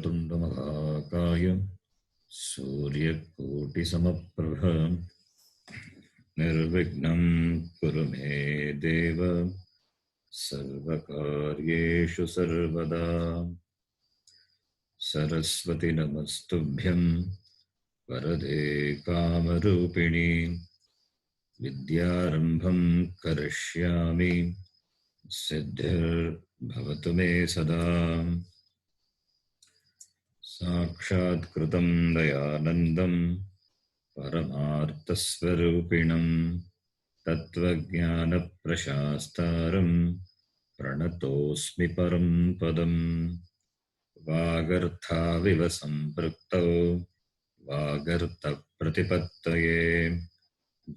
वक्रतुण्डमहाकाय सूर्यकोटिसमप्रभ निर्विघ्नं कुरु मे देव सर्वकार्येषु सर्वदा। सरस्वती नमस्तुभ्यं वरदे कामरूपिणी विद्यारम्भं करिष्यामि सिद्धिर्भवतु मे सदा। साक्षात्कृतं दयानन्दं परमार्थस्वरूपिणं तत्त्वज्ञानप्रशास्तारं प्रणतोऽस्मि परं पदं। वागर्थाविव सम्पृक्तौ वागर्थप्रतिपत्तये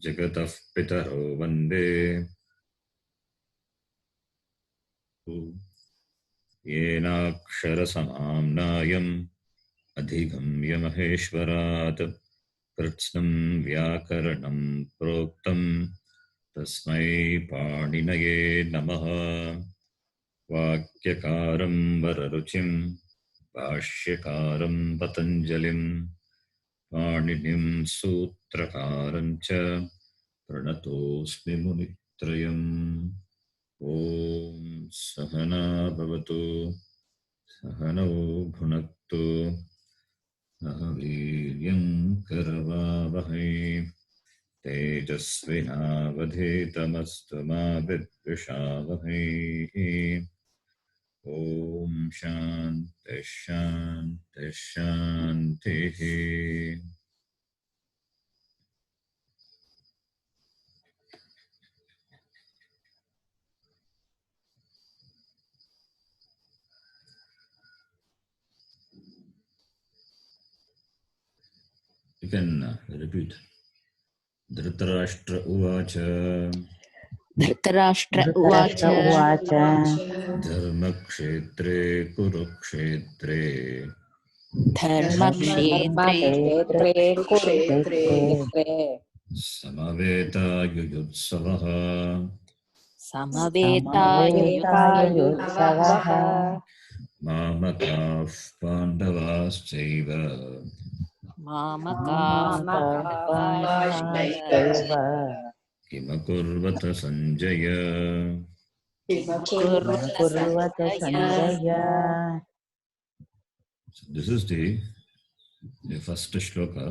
जगतः पितरो वन्दे येनाक्षरसमाम्नायम् अधिगम्य महेश्वरात् कृत्स्नं व्याकरणं प्रोक्तं तस्मै पाणिनये नमः। वाक्यकारं वररुचिं भाष्यकारं पतञ्जलिं पाणिनिं सूत्रकारं च प्रणतोऽस्मि मुनित्रयम्। ॐ सहना भवतु सहनौ भुनक्तु सह वीर्यं करवावहै तेजस्विनावधीतमस्तु मा विद्विषावहै। ॐ शान्ति शान्ति शान्तिः। You can repeat. धृतराष्ट्र उवाच धृतराष्ट्र उवाच धर्मक्षेत्रे कुरुक्षेत्रे धर्मक्षेत्रे समवेतायुयुत्सवः समवेतायुत्सवः मामकाः पाण्डवाश्चैव मामकाश्चैव किमकुर्वत Sanjay. कुर्वत Sanjay. This is the first shloka.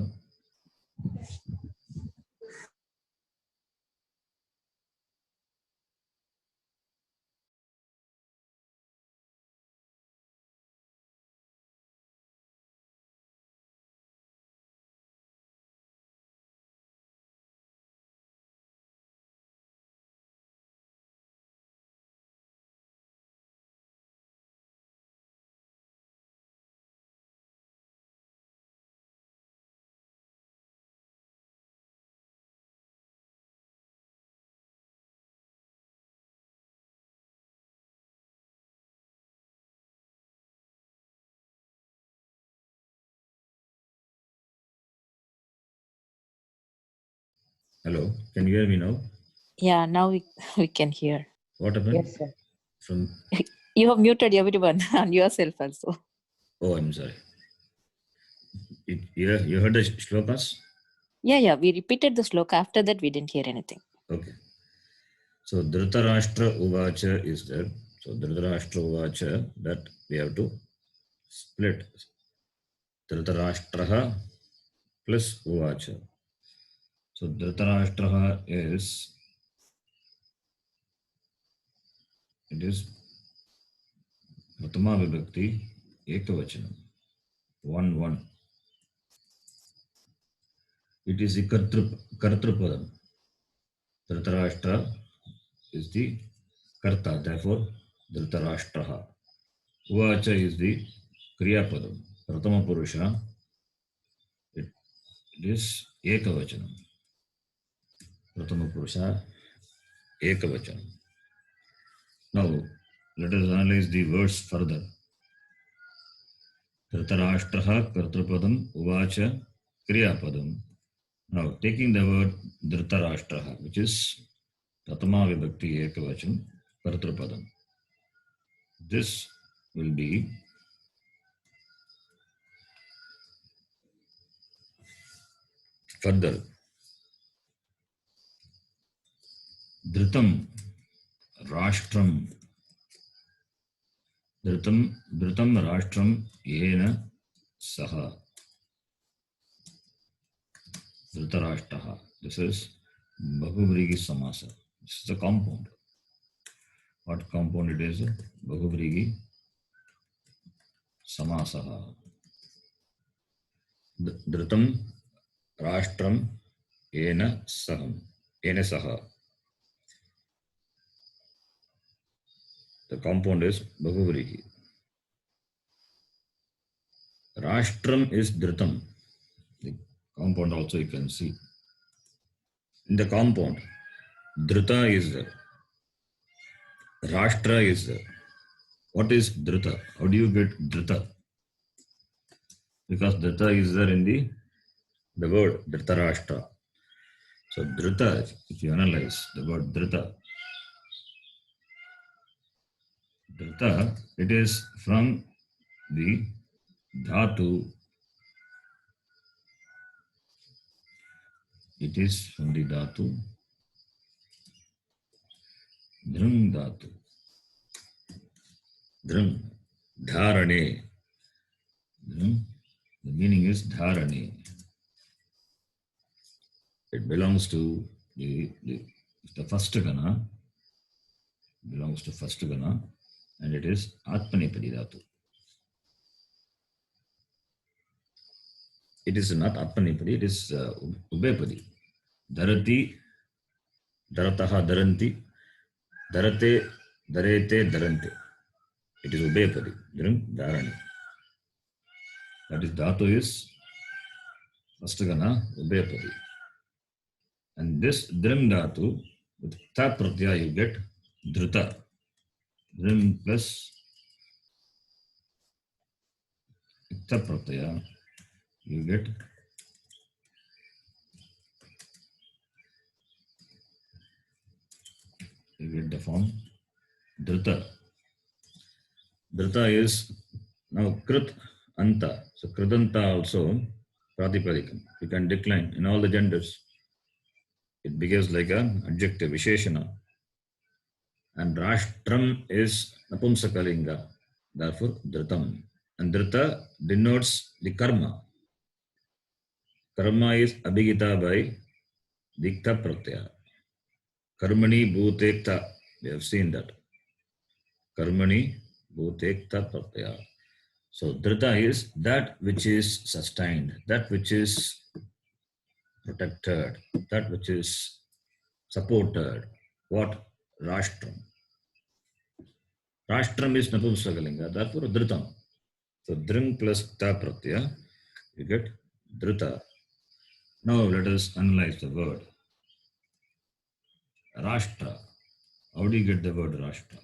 Hello, can you hear me now? Yeah, now we can hear. What happened? Yes, sir. You have muted everyone and yourself also. Oh, I'm sorry. You heard the shlokas? Yeah, we repeated the sloka. After that, we didn't hear anything. Okay. So Dhritarashtra Uvacha is there. So Dhritarashtra Uvacha, that we have to split. Dhritarashtraha plus Uvacha. So Dhritarashtraha is, it is Pratama Vibhakti Ekavachanam. 1-1. It is the Kartrupadam. Dhritarashtra is the Karta, therefore Dhritarashtraha. Uvacha is the Kriyapadam. Pratama Purusha, it is Ekavachanam. Pratama Purusha, Ekavachanam. Now, let us analyze the words further. Dhritarashtraha, Kartrupadam, Uvacha, Kriyapadam. Now, taking the word Dhritarashtraha, which is Pratama Vibhakti Ekavachanam, Kartrupadam. This will be Further, Dhritam, Rashtram, Dhritam Rashtram Yena Saha. Dhritarashtaha. This is Bahuvrigi Samasa. This is a compound. What compound it is? Bahuvrigi Samasaha. Dhritam Rashtram Yena Saham. Yena Saha. The compound is Bahuvrigi. Rashtram is Dhritam. The compound also you can see. In the compound, Dhrita is there. Rashtra is there. What is Dhrita? How do you get Dhrita? Because Dhrita is there in the word Dhritarashtra. So Dhrita, if you analyze the word Dhrita, it is from the dhatu. It is from the dhatu. Dhrung dhatu. Dhrung. Dharane. Dhrung. The meaning is dharane. It belongs to the first gana. Belongs to first gana. And it is Atmanepadi dhatu. It is not Atmanepadi, it is Ubepadi. Dharati, Dharataha, Dharanti, Dharate, Dharete, Dharante. It is Ubepadi, Dharani. That is dhatu is first gana Ubepadi. And this Dhrim dhatu, with Ta pratyaya you get Dhrita. Dhrim plus Ta pratyaya you get the form Dhrita. Dhrita is now Krit Anta. So Kridanta also Pratipadikam. You can decline in all the genders. It behaves like an adjective, Visheshana. And Rashtram is Napumsakalinga. Therefore, Dhritam. And Dhrita denotes the karma. Karma is Abhigita by Dikta Pratyaya. Karmani Bhutekta. We have seen that. Karmani Bhutekta Pratyaya. So Dhrita is that which is sustained, that which is protected, that which is supported. What? Rashtram. Rashtram is Napumsakalinga, therefore Dhritam. So Dhrim plus Ta Pratyaya, you get Dhrita. Now let us analyze the word. Rashtra. How do you get the word Rashtra?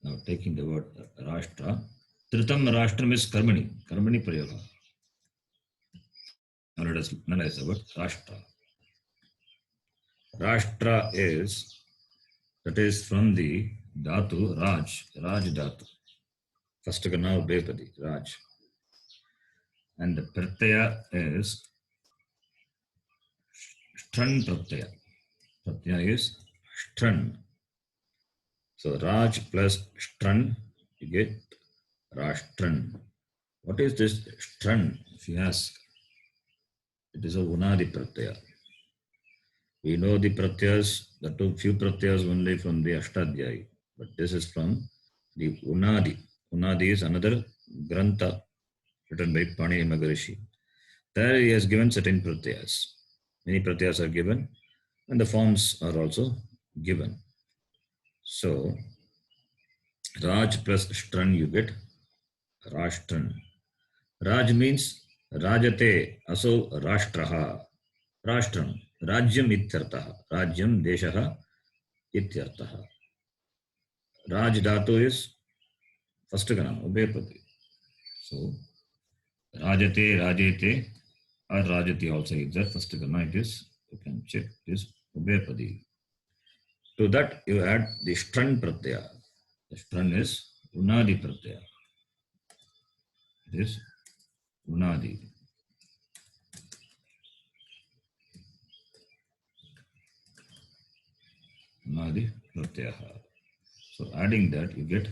Now taking the word Rashtra. Dhritam Rashtram is Karmani. Karmani Prayoga. Now let us analyze the word Rashtra. Rashtra is, that is from the dhatu Raj. Raj dhatu. First gana Ubepadi, Raj. And the pratyaya is Shtran pratyaya. Pratyaya is Shtran. So Raj plus Shtran, you get Rashtran. What is this Shtran? If you ask, it is a Unadi pratyaya. We know the pratyas, the few pratyas only from the Ashtadhyayi, but this is from the Unadi. Unadi is another Grantha written by Panini Maharishi. There he has given certain pratyas. Many pratyas are given and the forms are also given. So, Raj plus Shtran you get Rashtran. Raj means Rajate aso Rashtraha. Rashtram. Rajyam ityartaha. Rajyam deshaha ityartaha. Raj dhatu is first gana, Ubepadi. So, Rajate, Rajete, or Rajati also is there. First gana it is, you can check, it is Ubepadi. To that you add the Shtran pratyaya. The Shtran is Unadi pratyaya. It is Unadi. Adi Pratyaha. So adding that, you get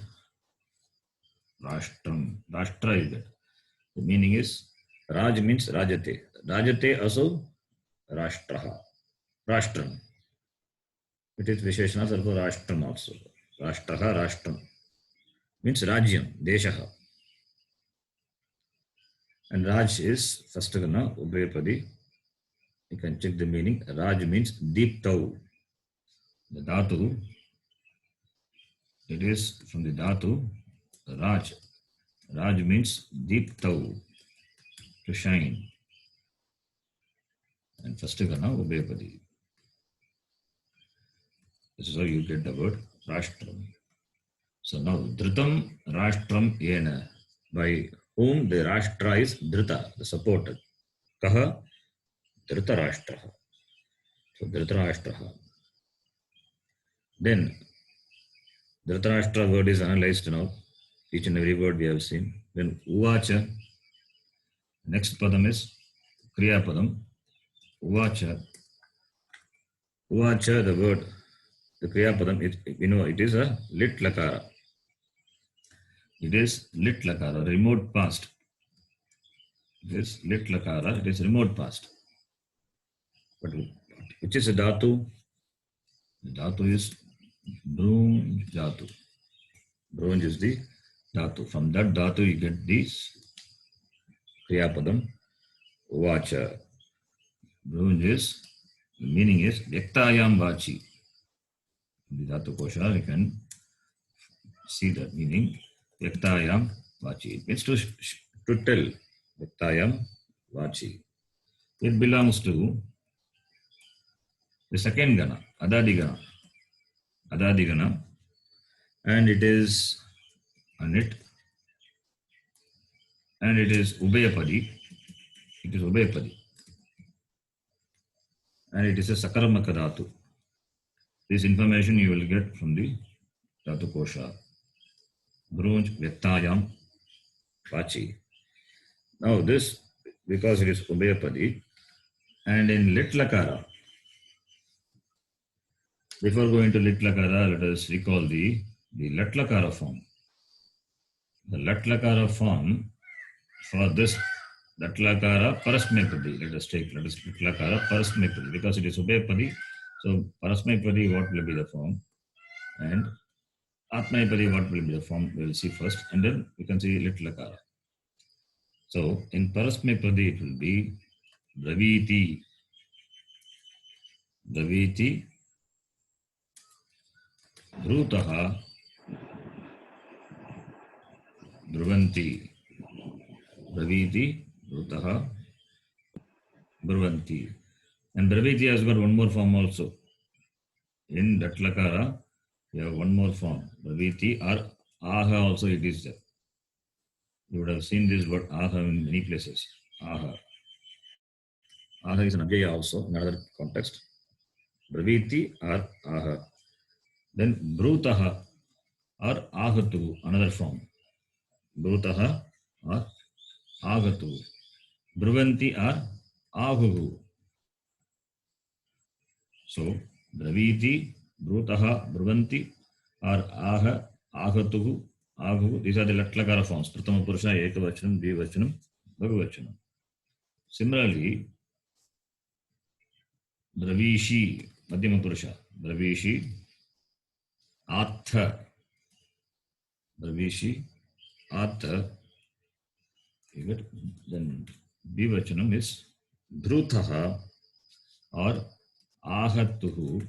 Rashtram. Rashtra you get. The meaning is Raj means Rajate. Rajate also Rashtraha. Rashtram. It is Visheshana for Rashtram also. Rashtraha, Rashtram. Means Rajyam, Deshaha. And Raj is first gana Ubhayapadi. You can check the meaning. Raj means Deeptau. The Dhatu, it is from the Dhatu, Raj. Raj means Deeptau, to shine. And first gana Ubhayapadi. This is how you get the word Rashtram. So now Dhritam Rashtram Yena. By whom the Rashtra is Dhrita, the supported. Kaha Dhritarashtraha. So Dhritarashtraha. Then Dhritarashtra word is analyzed now. Each and every word we have seen. Then Uvacha. Next padam is Kriya padam. Uvacha. Uvacha, the word, the Kriya padam, it is a lit lakara. It is lit lakara, remote past. It is lit lakara, it is remote past. But which is a dhatu? The dhatu is Brunj dhatu. Brunj is the dhatu. From that dhatu you get this Kriya padam. Uvacha. Brunj is, the meaning is Vyaktayam Vachi. In the Dhatu Kosha, you can see that meaning. Vyaktayam Vachi. It means to tell. Vyaktayam Vachi. It belongs to the second Gana, Adadigana. Adadigana. And it is a nit. And it is Ubhayapadi. It is Ubhayapadi. And it is a Sakaramaka Dhatu. This information you will get from the Dhatu Kosha. Brunj Vyaktayam Vachi. Now this, because it is Ubhayapadi, and in Lit Lakara, before going to Lit Lakara, let us recall the Lat Lakara form. The Lat Lakara form for this Lat Lakara Parasmepadi. Let us Lat Lakara Parasmepadi, because it is Ubhayapadi. So Parasmepadi, what will be the form? And Atmayapadi, what will be the form? We will see first, and then we can see Lit Lakara. So in Parasmepadi, it will be Braviti. Braviti. Brutaha. Brvanti. Braviti. Brutaha. Brvanti. And Braviti has got one more form also. In Datlakara, we have one more form. Braviti or Aha also it is there. You would have seen this word Aha in many places. Aha. Aha is an Abhyaya also in another context. Braviti or Aha. Then Brutaha or Ahatu, another form. Brutaha or Ahatu. Bruvanti or Ahuhu. So, Braviti, Brutaha, Bruvanti or Aha, Ahatuhu, Ahuhu. These are the Latlakara forms. Pratama Purusha, Ekavachanam, Dvivachanam, Bhagavachanam. Similarly, Bravishi, Madhyama Purusha, Bravishi, Atha, Bravishi, Atha. Then Dvivachanam is Dhrutaha or Ahatuhu,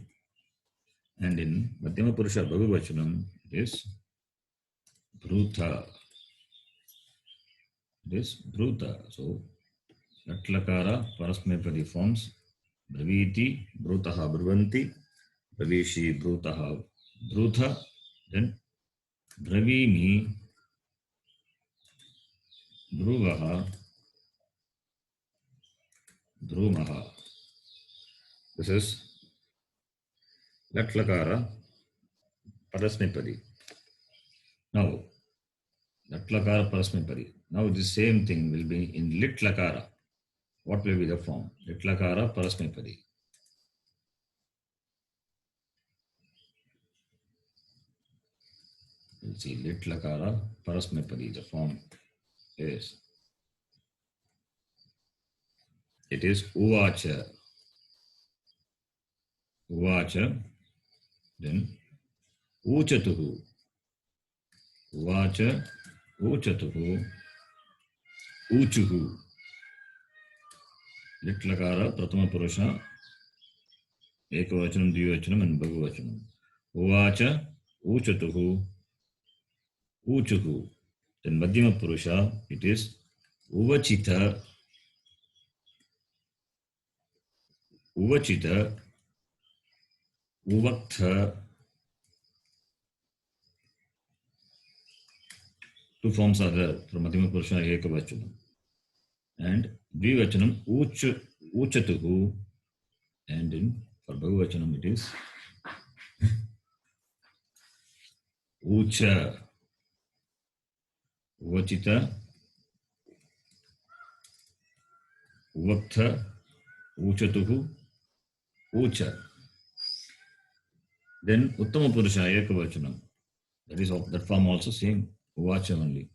and in Madhyama Purusha Bhagavachanam it is Bhrutha. It is Bhrutha. So Latlakara Parasmepadi forms Braviti, Bhrutaha, Brvanti, Bravishi, Bhrutaha, Bhrutha, then Bravimi, Dhruvaha, Dhrumaha. This is Latlakara Parasmepadi. Now, Latlakara Parasmepadi. Now, the same thing will be in Litlakara. What will be the form? Litlakara Parasmepadi. We'll see lit lakara parasmepadi. The form is, it is uvacha. Uvacha, then uchatuhu. Uvacha, uchatuhu, uchuhu. Lit lakara pratama purusha, ekavachanam, dvivachanam, and bahuvachanam. Uvacha, uchatuhu, uchuhu. Then madhyama purusha, it is uvachita, uvachita, uvaktha. Two forms are there for madhyama purusha ekavachanam. And dvivachanam uchatuhu, and in for bahuvachanam it is ucha, uvachita, uvaktha, uchatuhu, ucha. Then uttama purusha ekavachanam, that is of that form also same uvacha only.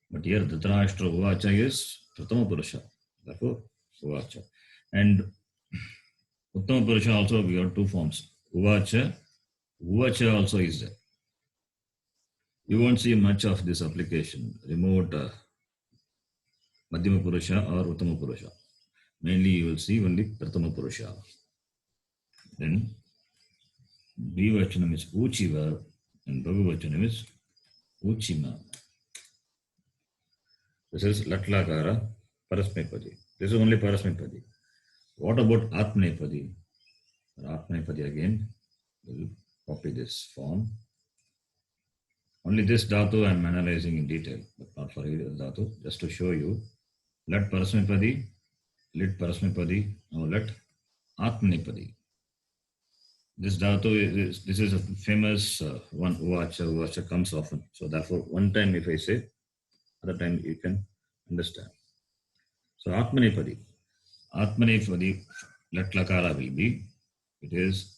But here Dhritarashtra uvacha is pratama purusha, therefore uvacha. And uttama purusha also we have two forms, uvacha, uvacha also is there. You won't see much of this application, remote madhyama purusha or uttama purusha. Mainly you will see only pratama purusha. Then dvivachanam is uchiva and bahuvachanam is uchima. This is latlakara parasmepadi. This is only parasmepadi. What about atmanepadi? Atmanepadi again, we'll copy this form. Only this dhatu I am analyzing in detail, but not for either dhatu, just to show you. Let parasmepadi, lit parasmepadi, now let atmanepadi. This dhatu this is a famous one, uvacha comes often. So therefore, one time if I say, other time you can understand. So atmanepadi, let lakara will be, it is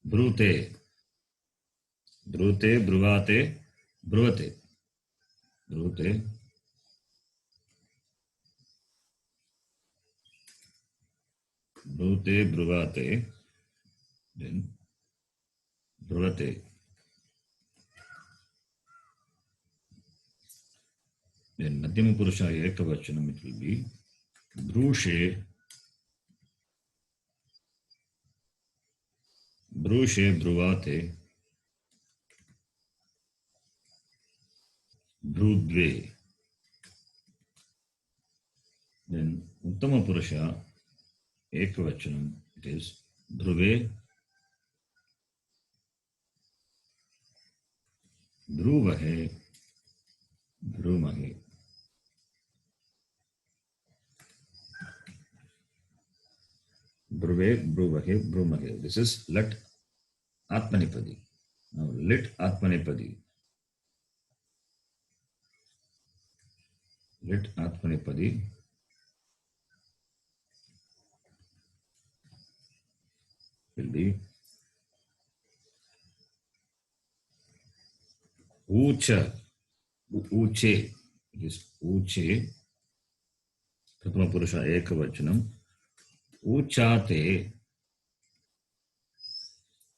brute, bruvate, bruvate, brute, bruvate, then bruvate. Then madhyama purusha ekavachanam it will be brushe, bruvate, brudve. Then uttama purusha ekavachanam it is dhruve, dhruvahe, dhrumahe. Dhruve, dhruvahe, dhrumahe. This is let atmanepadi. Now lit atmanepadi. Lit atmanepadi will be ucha, uche. It is uche, pratama purusha ekavachanam. Uchate,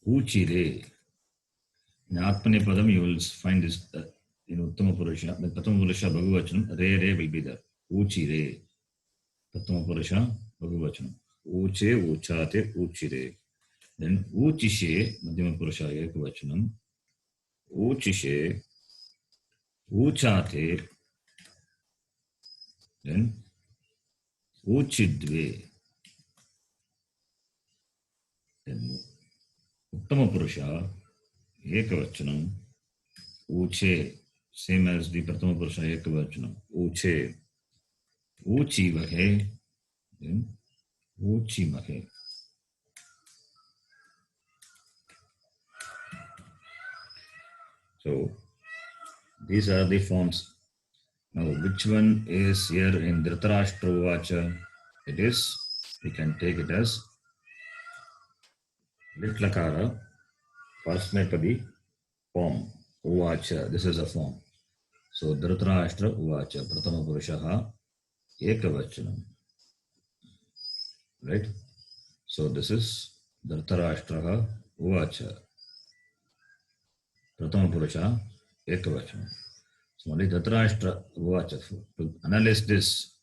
uchire. In atmanepadam you will find this in uttama purusha. The pratama purusha bahuvachanam, re will be there. Uchire, pratama purusha bahuvachanam. Uche, uchate, uchire. Then uchishe, madhyama purusha ekavachanam. Uchishe, uchate, then uchidve. Then uttama purusha ekavachanam. Uche, same as the pratama purusha ekavachanam. Uche, uchivahe, then uchimahe. So these are the forms. Now which one is here in Dhritarashtra uvacha? It is, we can take it as lit lakara parasmepadi form Uvacha. This is a form. So Dhritarashtra Uvacha. Pratama Purushaha Ekavachanam. Right? So this is Dhritarashtraha Uvacha. Pratama Purusha Ekavachanam. So only Dhritarashtra Uvacha. To analyze this,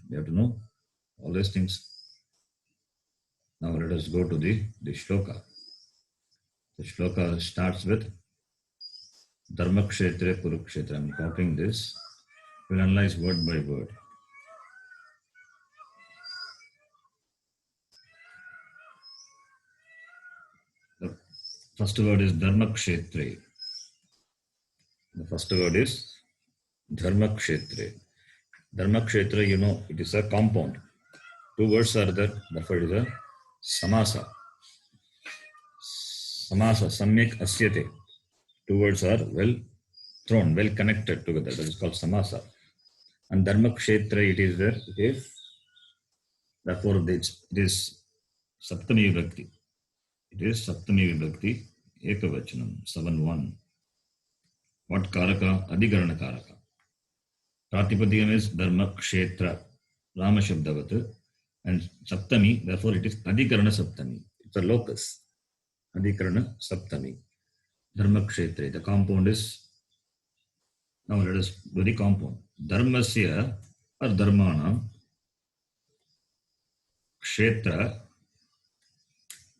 you have to know all these things. Now let us go to the shloka. The shloka starts with Dharmakshetre Kurukshetra. I'm copying this. We'll analyze word by word. The first word is Dharmakshetre. The first word is Dharmakshetre. Dharmakshetra, you know, it is a compound. Two words are there, therefore it is a samasa. Samasa, samyak asyate. Two words are well thrown, well connected together. That is called samasa. And Dharmakshetra, it is there. It is, therefore it is Saptami Vibhakti. It is Saptami Vibhakti, Ekavachanam, 7-1. What Karaka? Adhikarana Karaka. Pratipadiyam is Dharmakshetra, Rama Shabdavat. And Saptami, therefore it is Adhikarana Saptami. It's a locus. Adhikarana Saptami. Dharmakshetra. The compound is, now let us do the compound. Dharmasya or Dharmana Kshetra.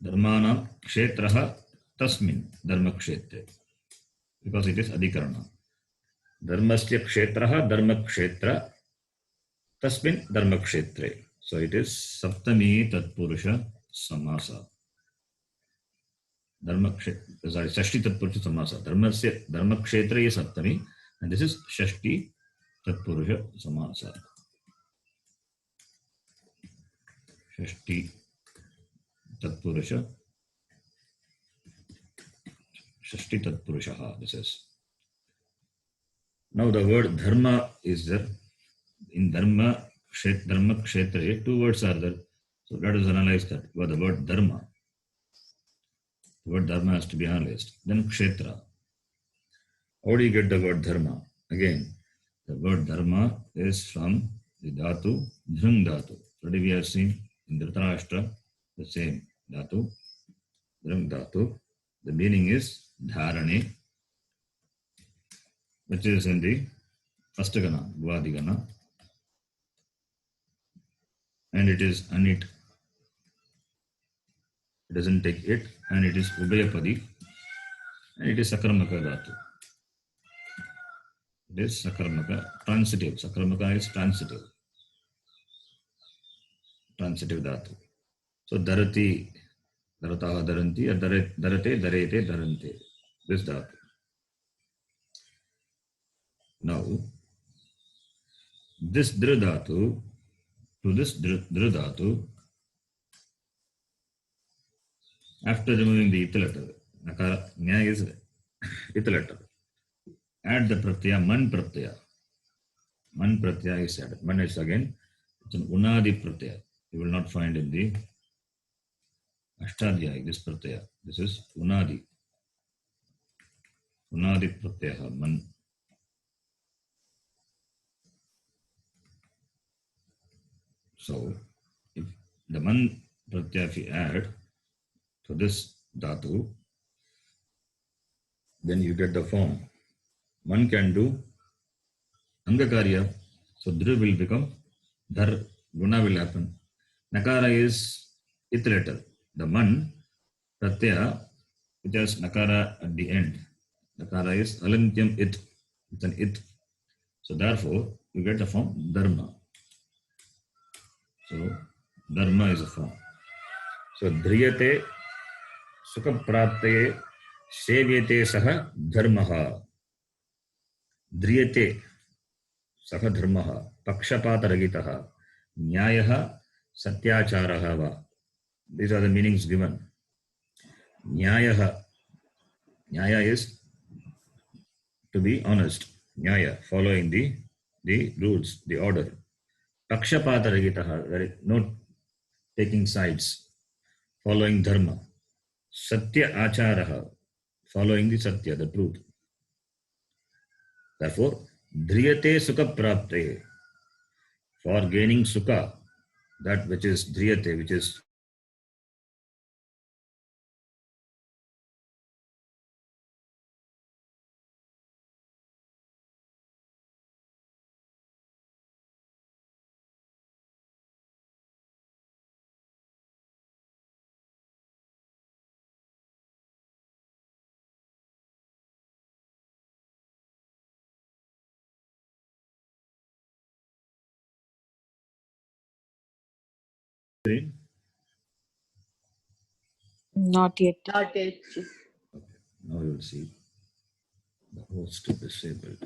Dharmana Kshetraha Tasmin Dharmakshetre. Because it is Adhikarana. Dharmasya Kshetraha Dharmakshetra Tasmin Dharmakshetre. So it is Saptami Tatpurusha Samasa. Shashti Tatpurusha Samasa. Dharmakshetra is Saptami, and this is Shashti Tatpurusha Samasa. Shashti Tatpurusha. Shashti Tatpurushaha. This is. Now the word Dharma is there. In Dharmakshetra, two words are there. So let us analyze that. The word Dharma. The word Dharma has to be analyzed. Then Kshetra. How do you get the word Dharma? Again, the word Dharma is from the Dhatu, Dhrung Dhatu. Already we have seen in Dhritarashtra the same Dhatu, Dhrung Dhatu. The meaning is Dharane, which is in the first Gana, Bhuvadigana. And it is Anit. It doesn't take it, and it is Ubhayapadi, and it is Sakramaka Dhatu. It is Sakramaka, transitive. Sakramaka is transitive. Transitive Dhatu. So Dharati, Dharataha Dharanti, Dharate, Dharete, Dharante. This Dhatu. Now, this Dhridhatu to this Dhridhatu, after removing the ith letter, Nakara, Nya is ith letter. Add the pratyaya, man pratyaya. Man pratyaya is added. Man is again, it's an unadi pratyaya. You will not find in the Ashtadhyayi, this pratyaya. This is unadi. Unadi pratyaya, man. So, if the man pratyaya if you add to this dhatu, then you get the form. One can do Angakarya, so Dhru will become Dhar, Guna will happen. Nakara is ith letter. The man, pratyaya, which has Nakara at the end. Nakara is Alantyam ith, it's an ith. So therefore, you get the form Dharma. So Dharma is a form. So Dhriyate Sukha Praptaye Sevyate Saha Dharmaha. Dhriyate Saha Dharmaha Pakshapata Ragitaha Nyayaha Satyacharaha Va. These are the meanings given. Nyayaha. Nyaya is to be honest. Nyaya, following the rules, the order. Pakshapata Ragitaha, there is no taking sides, following Dharma. Satya Acharaha, following the satya, the truth. Therefore, dhriyate sukha prapte, for gaining sukha, that which is dhriyate, which is Not yet. Not yet. now you will see the host disabled.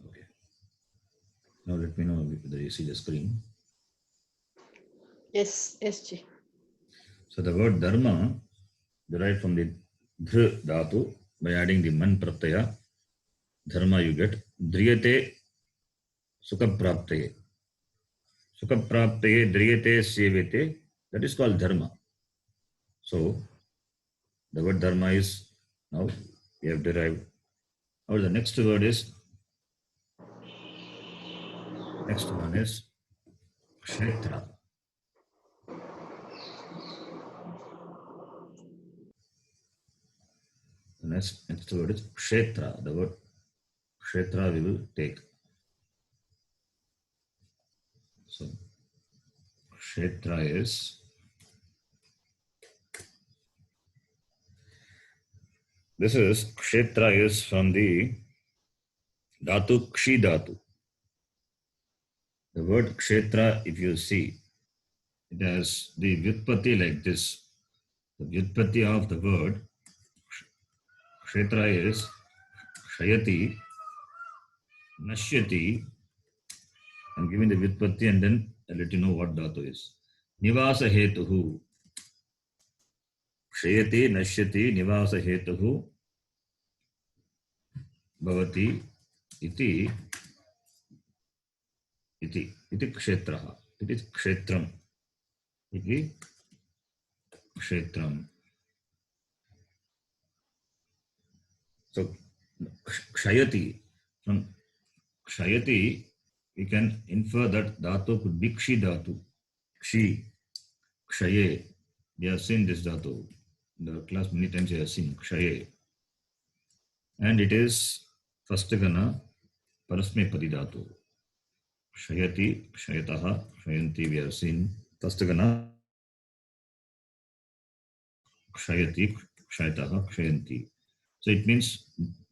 Okay. Now let me know whether you see the screen. Yes, yes, Ji. So the word dharma derived from the dhr dhatu by adding the man pratyaya. Dharma you get driyate sukha prapte. Sukha prapte driyate sevete. That is called dharma. So the word dharma is now we have derived. Now the next word is next one is kshetra. The next word is kshetra. The word kshetra we will take. So kshetra is this is kshetra is from the dhatu kshi dhatu. The word kshetra, if you see, it has the vyutpatti like this. The vyutpatti of the word kshetra is kshayati, nashyati. I'm giving the vyutpatti and then I'll let you know what dhatu is. Nivasa hetuhu. Kshayati, nashyati, nivasa hetuhu. Bhavati iti kshetraha. It is kshetram. Iti kshetram. So kshayati, from kshayati we can infer that dhatu could be kshi dhatu. Kshi, kshaye. We have seen this dhatu in the class many times. We have seen kshaye, and it is first gana parasmepadi dhatu. Kshayati, kshayataha, kshayanti. We have seen first gana kshayati, kshayataha, kshayanti. So it means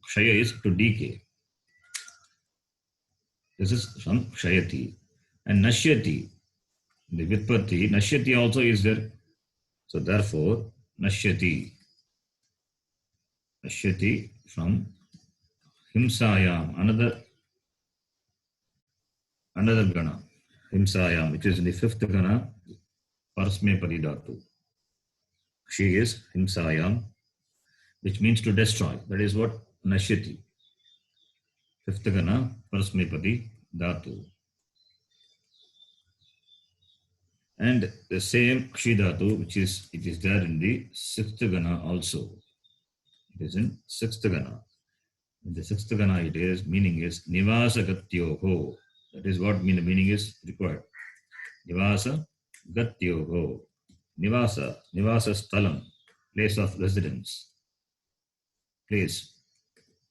kshaya is to decay. This is from kshayati. And nashyati, the vyutpatti, nashyati also is there. So therefore, nashyati from himsayam, another gana, himsayam, which is in the fifth gana, parasmepadi dhatu. She is himsayam, which means to destroy. That is what nashyati. Fifth gana, parasmepadi dhatu. And the same kshi dhatu, it is there in the sixth gana also. It is in sixth gana. In the sixth gana, it is meaning is nivasa gatyoho. That is what meaning is required. Nivasa gatyoho. Nivasa sthalam, place of residence. Place.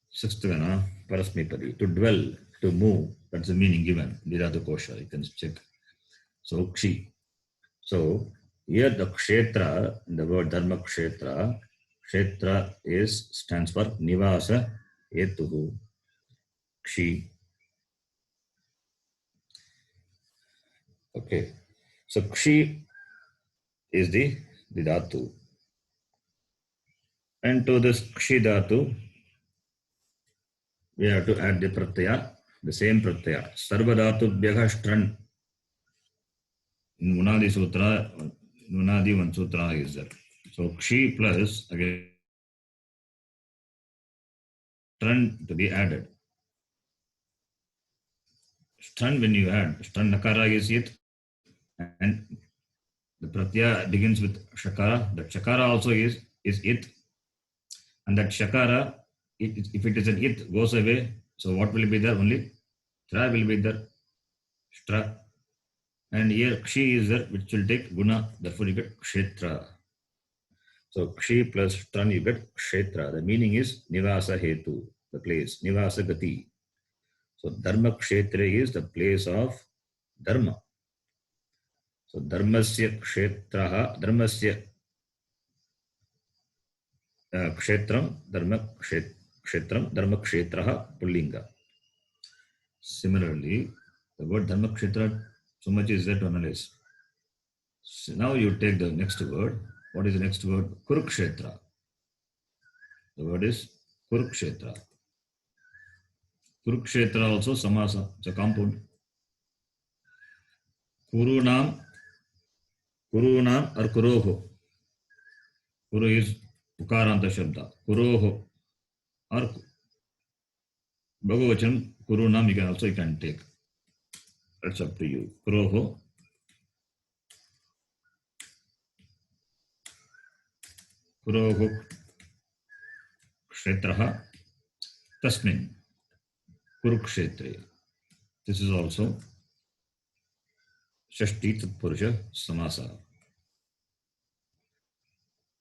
Sixth gana, parasmepadi. To dwell, to move. That's the meaning given. Dhatu kosha. You can check. So kshi. So here the kshetra, the word dharma kshetra stands for nivasa hetuhu kshi. Okay. So kshi is the dhatu. And to this kshi dhatu, we have to add the pratyaya, the same pratyaya. Sarva dhatu bhyagha shtran. In Munadi Sutra, Munadi one Sutra is there. So kshi plus again Stran to be added. Stran, when you add, stran nakara is it, and the pratyaya begins with shakara. That shakara also is it, and that shakara, if it is an it, goes away. So what will be there? Only tra will be there. Stra. And here kshi is there, which will take guna. Therefore, you get kshetra. So kshi plus tran, you get kshetra. The meaning is nivasa hetu, the place, nivasa gati. So dharma kshetra is the place of dharma. So dharmasya kshetraha, dharmasya kshetram, dharma kshetram, dharma kshetraha, pullinga. Similarly, the word dharma kshetra, so much is there to analyze. So now you take the next word. What is the next word? Kurukshetra. The word is Kurukshetra. Kurukshetra also samasa, it's a compound. Kurunam or kuroho. Kuru is pukaranta shabda. Kuroho or Bhagavachan, kurunam you can take. That's up to you. Kuroho. Kuroho kshetraha tasmin. Kurukshetre. This is also Shashti Tatpurusha Samasa.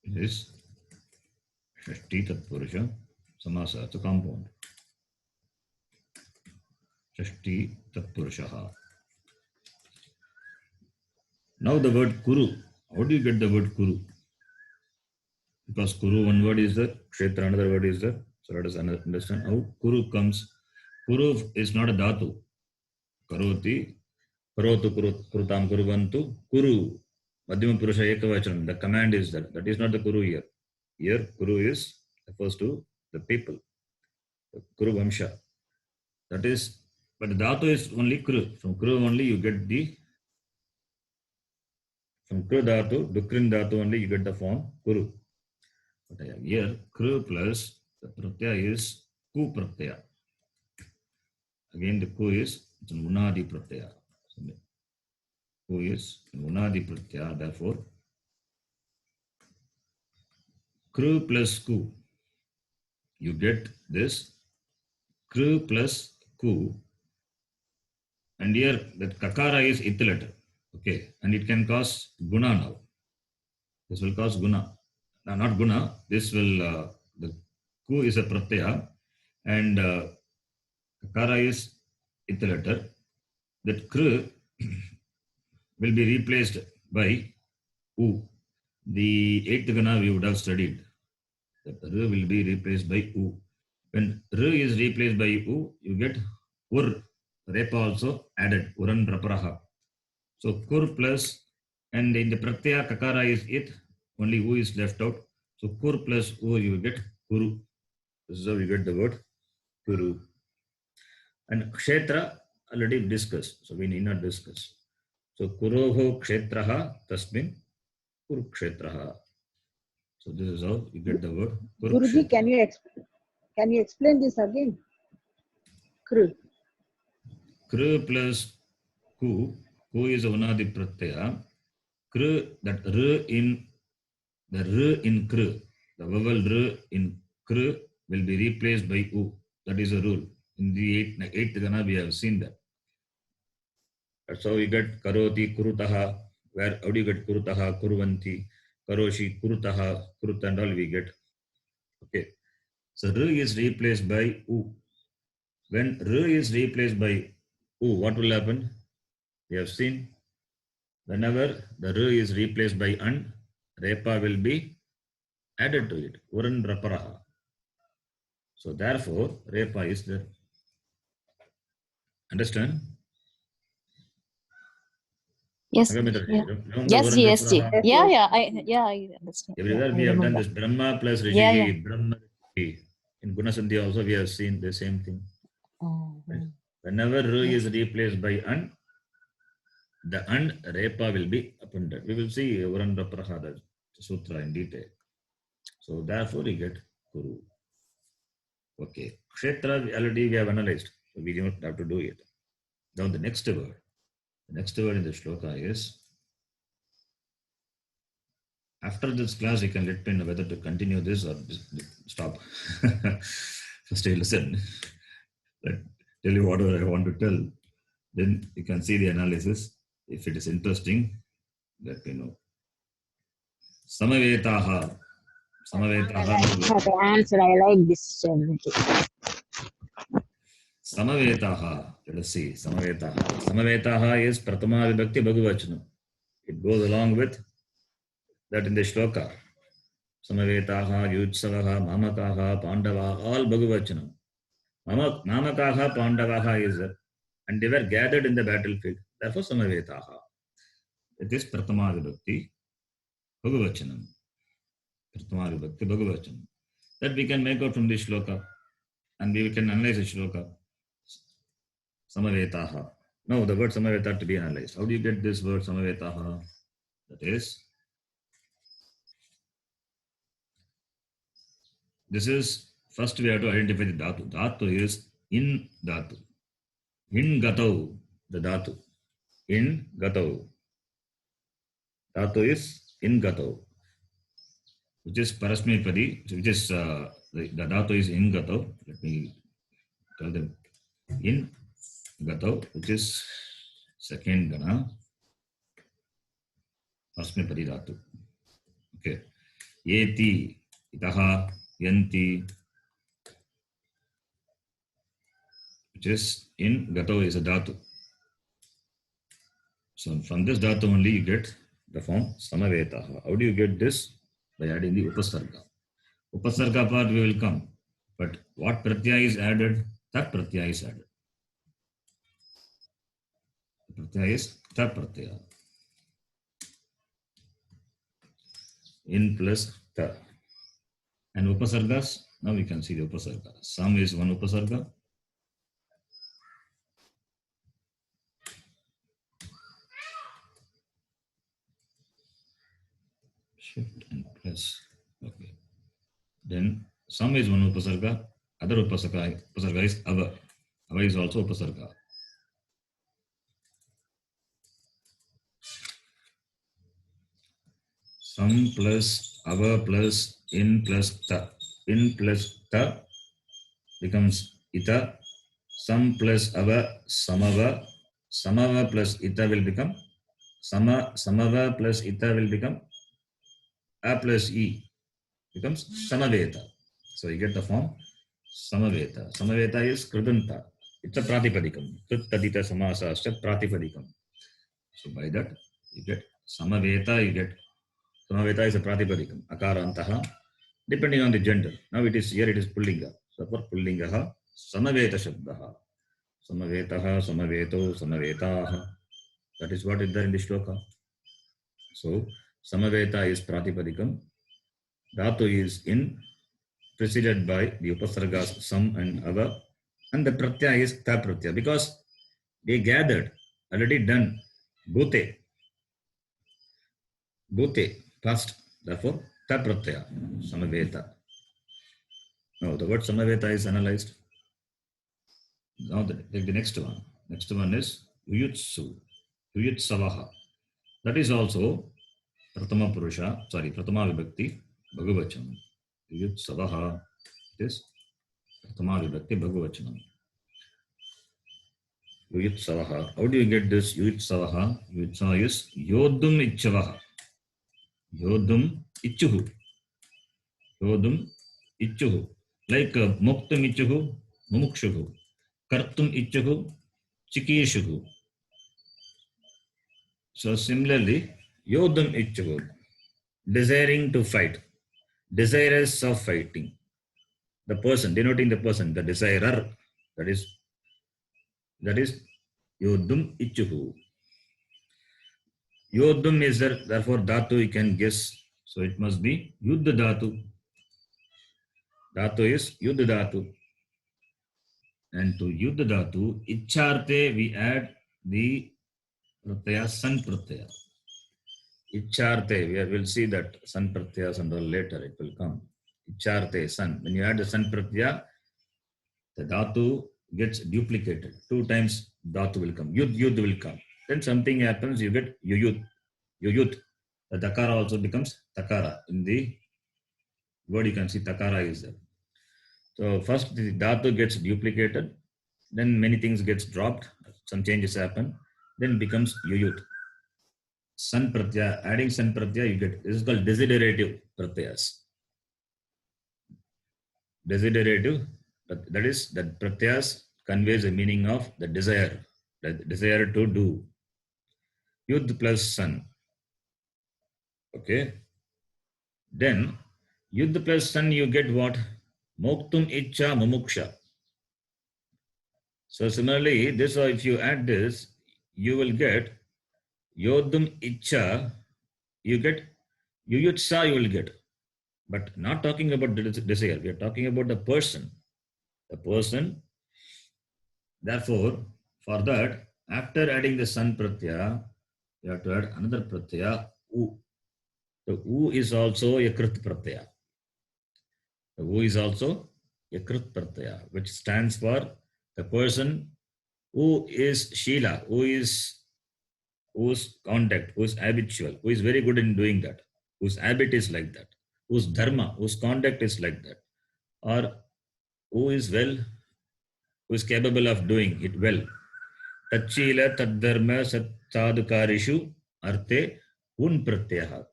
This Shashti Tatpurusha Samasa. It's a compound. Shashti Tatpurushaha. Now the word Kuru. How do you get the word Kuru? Because Kuru, one word is there, Kshetra, another word is there. So let us understand how Kuru comes. Kuru is not a dhatu. Karoti, karotu, kurutam, kuruvantu, Kuru. Madhyama Purusha Ekavachanam. The command is that. That is not the Kuru here. Here, Kuru refers to the people. The Kuru Vamsha. That is, but the dhatu is only Kuru. From Kuru only you get the, from Kuru dhatu, Dukrin dhatu only you get the form Kuru. But here, Kru plus the pratyaya is Ku pratyaya. Again, the Ku is an Unadi pratyaya. So, Ku is an Unadi pratyaya. Therefore, Kru plus Ku. You get this Kru plus Ku. And here, that Kakara is ith letter. Okay. And it can cause Guna now. This will cause Guna. Now, not Guna. This will, the Ku is a pratyaya. And Kakara is ith letter. That Kru will be replaced by U. The eighth gana we would have studied. That R will be replaced by U. When R is replaced by U, you get Ur. Repa also added. Uran Raparaha. So Kur plus, and in the Pratyaya Kakara is it, only U is left out. So Kur plus U you get Kuru. This is how you get the word Kuru. And Kshetra already discussed. So we need not discuss. So Kuroho Kshetraha Tasmin Kurukshetraha. So this is how you get the word Guruji, Kurukshetra. can you explain this again? Kru. Kru plus Ku. Ku is Unadi Pratyaya. Kru, that R in the R in Kru, the vowel R in Kru will be replaced by U. That is a rule. In the eighth gana we have seen that. That's how you get Karoti Kurutaha. Where how do you get Kurutaha, Kuruvanti, Karoshi, Kurutaha, Kurut and all we get. Okay. So R is replaced by U. When R is replaced by U, what will happen? We have seen whenever the R is replaced by An, Repa will be added to it. Uran Raparaha. So therefore, Repa is there. Understand? Yes. Remember Yes, Uran GST. Raparaha? Yeah, I understand. Everywhere Yeah, we I have done remember. this Brahma plus Rishi, Yeah. Brahma Rishi. In Gunasandhya also we have seen the same thing. Mhm. Whenever R is replaced by An, the An Repa will be appended. We will see Uran Raparaha, the sutra in detail. So therefore you get Kuru. Okay. Kshetra already we have analyzed. So we don't have to do it. Now the next word. The next word in the shloka is, after this class, you can let me know whether to continue this or stop. First, I listen. Let tell you whatever I want to tell. Then you can see the analysis. If it is interesting, let me know. Samavetaha. Samavetaha. Have to answer. I like this. Samavetaha. Let us see. Samavetaha. Samavetaha is Pratama Vibhakti Bhagavachanam. It goes along with that in the shloka. Samavetaha, Yutsavaha, Mamakaha, Pandavaha, all Bhagavachanam. Mamakaha, Pandavaha is, and they were gathered in the battlefield. Therefore, Samavetaha. It is Pratama Vibhakti Bhagavachanam. Pratama Vibhakti Bhagavachanam. That we can make out from this shloka. And we can analyze the shloka. Samavetaha. Now, the word Samaveta to be analyzed. How do you get this word Samavetaha? That is, this is, first we have to identify the dhatu. Dhatu is in dhatu. In gatau, the dhatu. In gatau. Dhatu is in gatau, which is parasmepadi, which is the dhatu is in gatau. Let me tell them. In gatau, which is second gana, parasmepadi dhatu. Okay. Yeti, itaha, yanti, which is in gatau is a dhatu. So from this dhatu only you get the form samavetaha. How do you get this? By adding the upasarga. Upasarga part we will come. But what pratyaya is added? Tat pratyaya is added. Pratyaya is tat pratyaya. In plus ta. And upasargas, now we can see the upasarga. Sam is one upasarga. Shift and plus. Okay. Then some is one upasarga. Other upasarga is ava. Ava is also upasarga. Some plus ava plus in plus ta. In plus ta becomes ita. Some plus ava samava. Samava plus ita will become samava plus ita will become a plus e becomes samaveta. So you get the form samaveta. Samaveta is kridanta. It's a pratipadikam. Krit tadita samasa asya pratipadikam. So by that you get samaveta. You get samaveta is a pratipadikam. Akarantaha. Depending on the gender. Now it is here. It is pullinga. So for pullingaha samaveta shabdaha. Samavetaha, samaveto, samavetaha. That is what is there in the shloka. So samaveta is pratipadikam. Dhatu is in, preceded by the upasargas sam and ava, and the pratyaya is ta pratyaya, because they gathered, already done, bhute, past, therefore ta pratyaya, samaveta. Now the word samaveta is analyzed. Now take the next one. Next one is yuyutsu, yuyutsavaha. That is also pratama vibhakti bhagavachanam. Yuyutsavaha, it is pratama vibhakti bhagavachanam. Yuyutsavaha. How do you get this yuyutsavaha? Yuyutsavaha is yodum ichavaha. Yodum ichuhu. Yodum ichuhu. Like muktum ichuhu, mumukshuhu. Kartum ichuhu, chikishuhu. So similarly, yodum ichuhu, desiring to fight, desirous of fighting. The person, denoting the person, the desirer, that is yodum ichuhu. Yodum is there, therefore dhatu you can guess. So it must be yuddha dhatu. Dhatu is yuddha dhatu. And to yuddha dhatu, icharte we add the pratyaya san pratyaya. Icharte, we will see that san pratyaya and all later it will come. Icharte san. When you add the san pratyaya, the dhatu gets duplicated. 2 times dhatu will come. Yud will come. Then something happens, you get yuyut. The dakara also becomes takara. In the word you can see takara is there. So first the dhatu gets duplicated, then many things gets dropped, some changes happen, then becomes yuyut. San pratyaya, adding san pratyaya, you get, this is called desiderative pratyayas. Desiderative, that is, that pratyayas conveys the meaning of the desire to do. Yud plus san. Okay. Then, yud plus san, you get what? Moktum icha mumuksha. So similarly, this, if you add this, you will get yodum icha, you get yuyutsa, you will get. But not talking about desire, we are talking about the person. The person. Therefore, for that, after adding the san pratyaya, you have to add another pratyaya, u. The u is also a krit pratyaya. The u is also a krit pratyaya, which stands for the person who is shila, whose conduct, who is habitual, who is very good in doing that, whose habit is like that, whose dharma, whose conduct is like that, or who is capable of doing it well. Tachila taddharma sattadukarishu arte un pratyaha.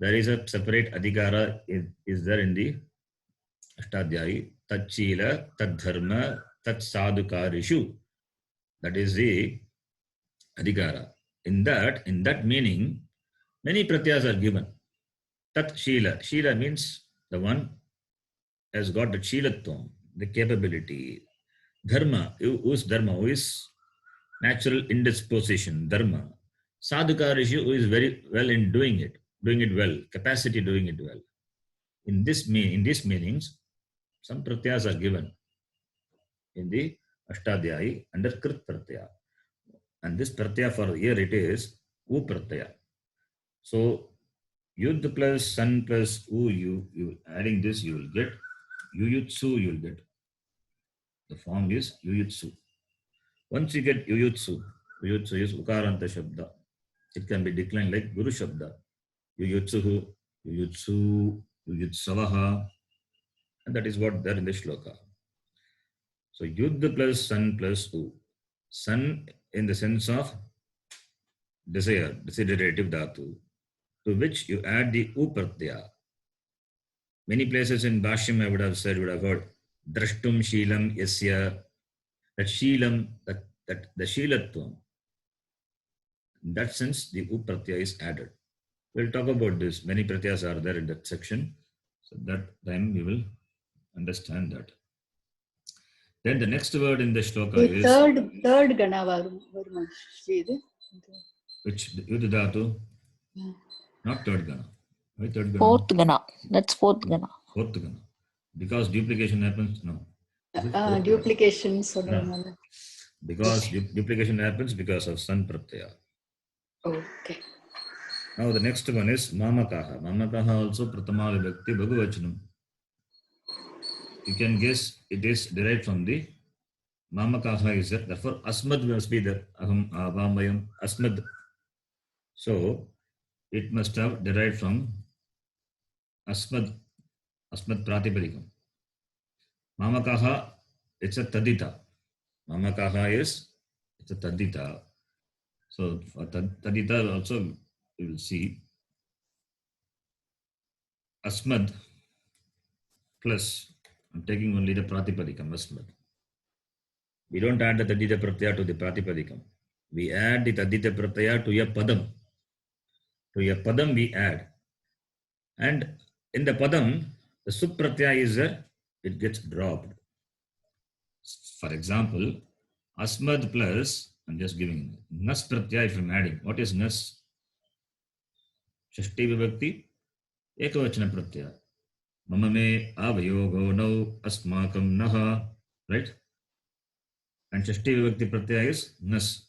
There is a separate adhikara is there in the Ashtadhyayi. Tachila taddharma tatsadukarishu. That is the adhikara. In that meaning, many pratyas are given. Tat Shila. Shila means the one has got the Shilatvam, the capability. Dharma, who is dharma, who is natural indisposition, dharma. Sadhukarishi, who is very well in doing it well, capacity doing it well. In these meanings, some pratyas are given in the Ashtadhyayi under Krit pratyaya. And this pratyaya for here it is U pratyaya. So Yud plus San plus U, you adding this, you will get Yuyutsu, you will get. The form is Yuyutsu. Once you get Yuyutsu is Ukaranta Shabda. It can be declined like Guru Shabda. Yuyutsuhu, Yuyutsu, Yuyutsavaha. And that is what there in the shloka. So Yud plus San plus U. San in the sense of desire, desiderative dhatu, to which you add the U pratyaya. Many places in Bhashyam I would have heard, Drashtum Shilam Yasya, that Shilam, that the Shilatvam. In that sense, the U pratyaya is added. We'll talk about this. Many pratyas are there in that section. So that time we will understand that. Then the next word in the shloka is third gana varuma. Which Yud dhatu? Not third gana. Why third gana? Fourth gana. That's fourth gana. Fourth gana. Because duplication happens? No. Duplication. No. Because duplication happens because of san pratyaya. Okay. Now the next one is mamakaha. Mamakaha also pratama vibhakti bhagavachanam. You can guess it is derived from the mamakaha is there. Therefore asmad must be there. Aham, avam, vayam, asmad. So it must have derived from asmad pratipadikam. Mamakaha, it's a tadita. Mamakaha it's a tadita. So for tadita also we will see asmad plus, I'm taking only the pratipadikam, asmad. We don't add the tadita pratyaya to the pratipadikam. We add the tadita pratyaya to a padam. To a padam we add. And in the padam, the sup pratyaya is there, it gets dropped. For example, asmad plus, I'm just giving nas pratyaya if I'm adding. What is nas? Shashti vibhakti, ekavachana pratyaya. Mama me avayogo no asmakam naha. Right? And Shashti vibhakti pratyaya is nas.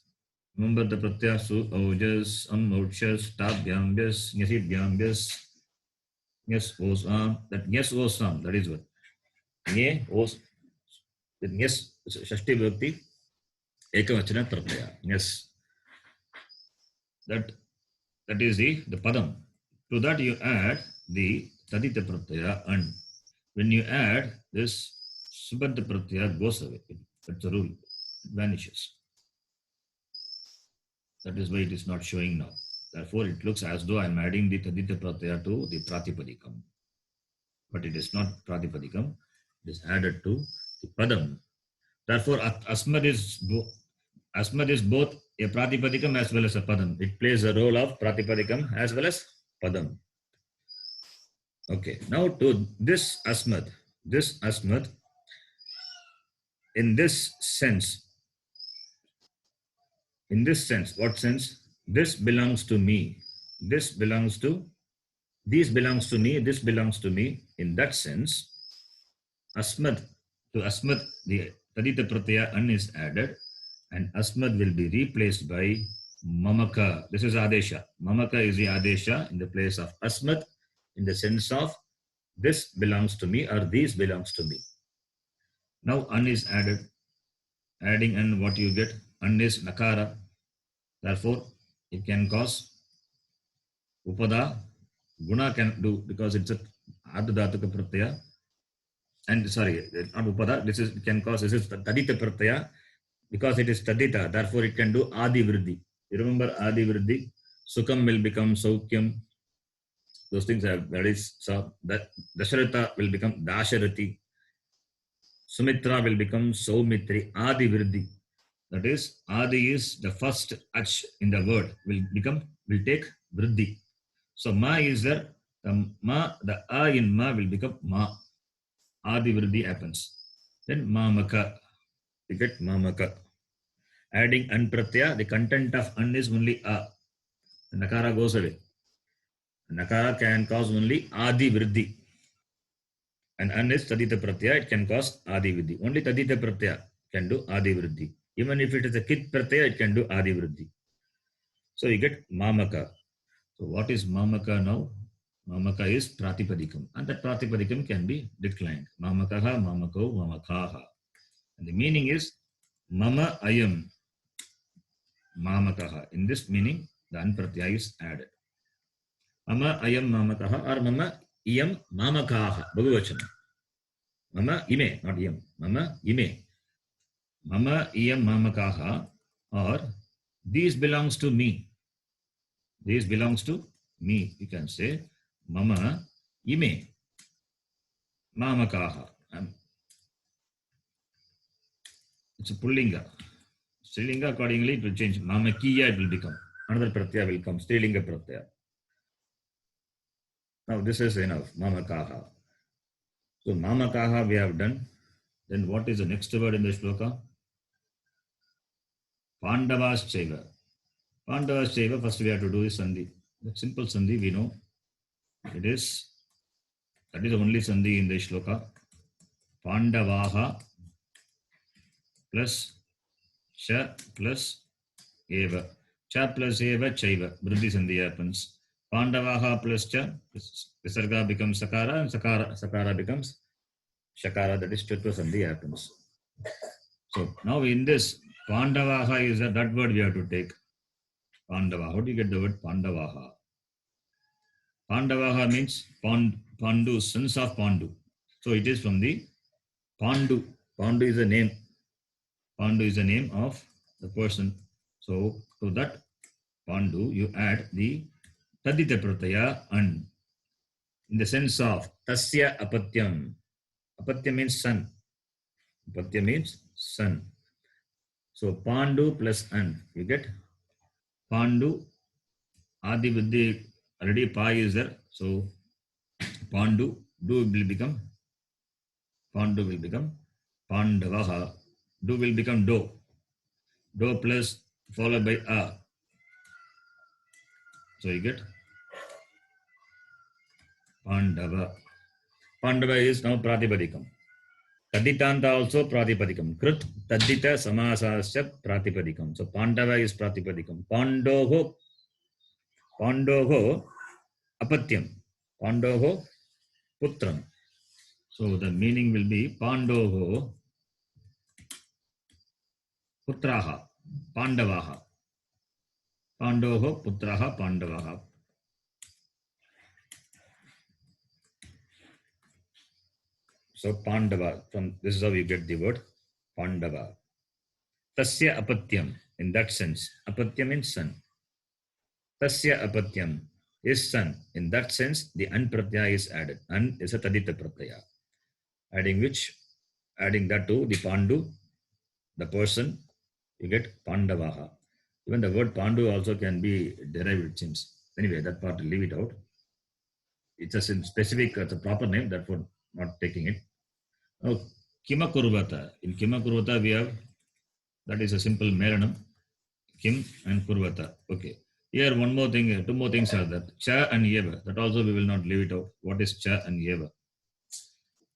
Remember the pratyaya su, ojas, ammochas, tabhyambyas, nyasibhyambyas, yes, osam. That yes, osam, that is what. Ye, os. Then yes, Shashti Vibhakti, Ekavachana Pratyaya. Yes. That is the padam. To that you add the Tadita Pratyaya and. When you add this, Subadha Pratyaya goes away. That's a rule. It vanishes. That is why it is not showing now. Therefore, it looks as though I am adding the Tadita Pratyaya to the Pratipadikam. But it is not Pratipadikam. It is added to the Padam. Therefore, Asmad is both a Pratipadikam as well as a Padam. It plays the role of Pratipadikam as well as Padam. Okay, now to this Asmad, in this sense, what sense? This belongs to me. These belongs to me. This belongs to me. In that sense, Asmad, the Tadita Pratyaya an is added, and Asmad will be replaced by Mamaka. This is Adesha. Mamaka is the Adesha in the place of Asmad, in the sense of this belongs to me or these belongs to me. Now an is added. Adding an, what you get? An is Nakara. Therefore, it can cause Upada. Guna can do because it's a Ardhadhatuka Pratyaya. And sorry, not Upada. This is can cause, this is Tadita Pratyaya because it is Tadita. Therefore, it can do Adi Vriddhi. You remember Adi Vriddhi? Sukham will become Saukyam. Those things are very, so that Dasharatha will become Dasharati. Sumitra will become Saumitri. Adi Vriddhi. That is, Adi is the first ach in the word, will take Vriddhi. So Ma is there, the A in Ma will become Ma. Adi Vriddhi happens. Then Mamaka, you get Mamaka. Adding An Pratyaya, the content of An is only A. The Nakara goes away. Nakara can cause only Adi Vriddhi. And An is Tadita Pratyaya, it can cause Adi Vriddhi. Only Tadita Pratyaya can do Adi Vriddhi. Even if it is a Kit Pratyaya, it can do Adi Vriddhi. So you get Mamaka. So what is Mamaka now? Mamaka is Pratipadikam. And that Pratipadikam can be declined. Mamakaha, Mamako, Mamakaha. And the meaning is Mama Ayam Mamakaha. In this meaning, the Anpratyaya is added. Mama Ayam Mamakaha or Mama Iyam Mamakaha. Bhagavachana. Mama Ime, not Iyam. Mama Ime. Mama Iyam Mamakaha, or these belongs to me. These belongs to me. You can say Mama Ime Mamakaha. It's a Pullinga. Strilinga, accordingly, it will change. Mamakiya, it will become. Another Pratyaya will come. Strilinga Pratyaya. Now this is enough. Mamakaha. So Mamakaha we have done. Then what is the next word in the shloka? Pandavas Chaiva. Pandavas Chaiva, first we have to do is Sandhi. The simple Sandhi we know. That is the only Sandhi in the shloka. Pandavaha plus Cha plus Eva. Cha plus Eva, Chaiva. Vriddhi Sandhi happens. Pandavaha plus Cha, Visarga becomes Sakara, and Sakara becomes Shakara. That is Chatva Sandhi happens. So now in this, Pandavaha is that word we have to take. Pandava. How do you get the word Pandavaha? Pandavaha means Pandu, sons of Pandu. So it is from the Pandu. Pandu is a name. Pandu is the name of the person. So to that Pandu, you add the Tadita Pratyaya an. In the sense of Tasya Apatyam. Apatya means son. Apatya means son. So Pandu plus an. You get Pandu. Adi Vidhi, already Pa is there. So Pandu. Do will become Pandu will become Pandavaha. Do will become Do. Do plus followed by A. So you get Pandava. Pandava is now Pratipadikam. Taditanta also Pratipadikam. Krut Tadita Samasasya Pratipadikam. So Pandava is Pratipadikam. Pandoho Apatyam. Pandoho Putram. So the meaning will be Pandoho putraha, Pandavaha. Pandoho putraha Pandavaha. So Pandava, from this is how you get the word Pandava. Tasya apatyam, in that sense. Apatyam means son. Tasya apatyam is son. In that sense, the an pratyaya is added. An is a tadita pratyaya. Adding that to the Pandu, the person, you get Pandavaha. Even the word Pandu also can be derived, it seems. Anyway, that part, leave it out. It's a specific, it's a proper name, therefore not taking it. Now, Kimakurvata. In Kimakurvata, we have, that is a simple Meranam, Kim and Kurvata. Okay. Here, one more thing, two more things are that. Cha and Yeva. That also we will not leave it out. What is Cha and Yeva?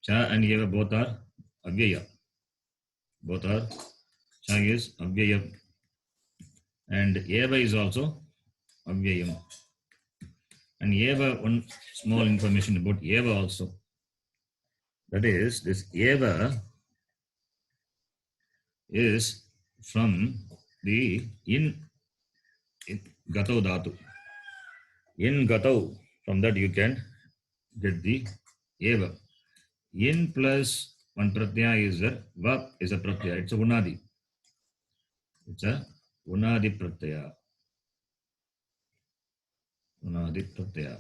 Cha and Yeva both are Avyaya. Both are, Cha is Avyaya. And Yeva is also Avyayam. And Yeva, one small information about Yeva also. That is, this Yeva is from the in Gatau Dhatu. In Gatau, from that you can get the Eva. In plus one pratyaya is there, Va is a pratyaya, it's a Unadi. It's a Unadi pratyaya. Unadi pratyaya.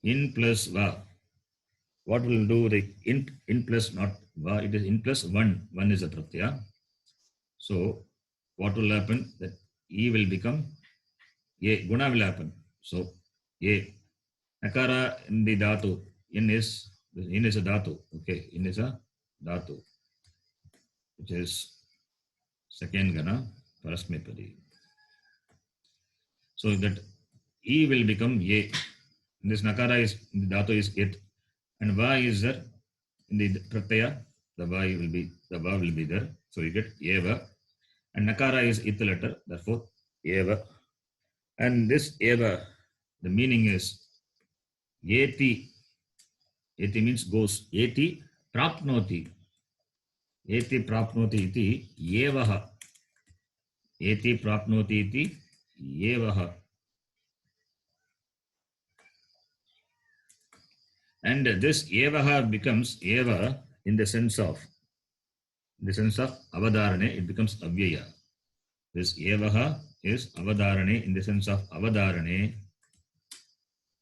In plus Va. What will do the in plus not Va, it is in plus one. One is a pratyaya. So what will happen? That E will become A. Guna will happen. So A. Nakara in the dhatu. In is a dhatu. Okay. In is a dhatu. Which is second gana parasmepadi. So that E will become A. This nakara is, the dhatu is it. And Va is there. In the pratyaya, the Va will be there. So you get Eva. And nakara is it letter. Therefore, Eva. And this Eva, the meaning is Yeti. Yeti means goes. Yeti prapnoti. Yeti prapnoti iti yevaha. Yeti prapnoti iti yevaha. And this yevaha becomes eva in the sense of avadarane, it becomes avyaya. This yevaha is avadarane in the sense of avadarane.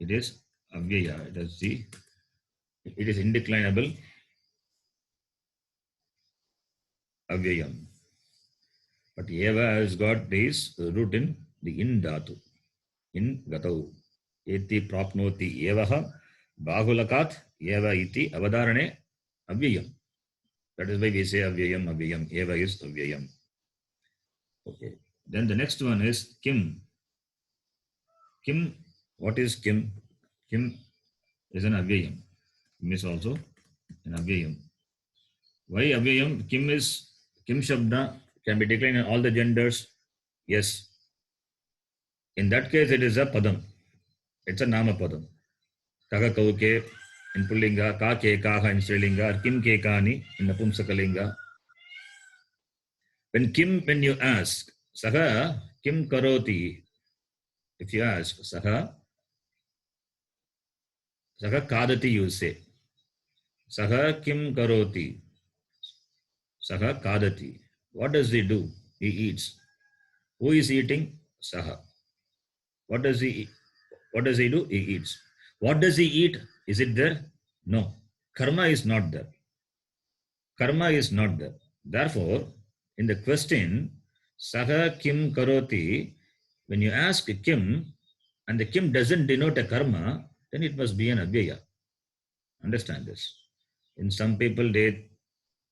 It is avyaya. It is indeclinable avyayam. But eva has got this root in the in dhatu. In gatau. Eti prapnoti evaha bahulakat eva iti avadarane avyayam. That is why we say avyayam, avyayam. Eva is avyayam. Okay. Then the next one is Kim. Kim, what is Kim? Kim is an avyayam. Kim is also an avyayam. Why avyayam? Kim Shabda can be declined in all the genders. Yes. In that case, it is a padam. It's a nama padam. Kaka kauke in Pullinga, ka ke kaha in Strilinga, Kim ke kani in Napumsakalinga. When you ask, Saha Kim karoti, if you ask, Saha kadati, you say. Saha Kim karoti. Saha kadati. What does he do? He eats. Who is eating? Saha. What does he do? He eats. What does he eat? Is it there? No. Karma is not there. Karma is not there. Therefore, in the question, Saha Kim karoti, when you ask Kim, and the Kim doesn't denote a karma, then it must be an avyaya. Understand this. In some people,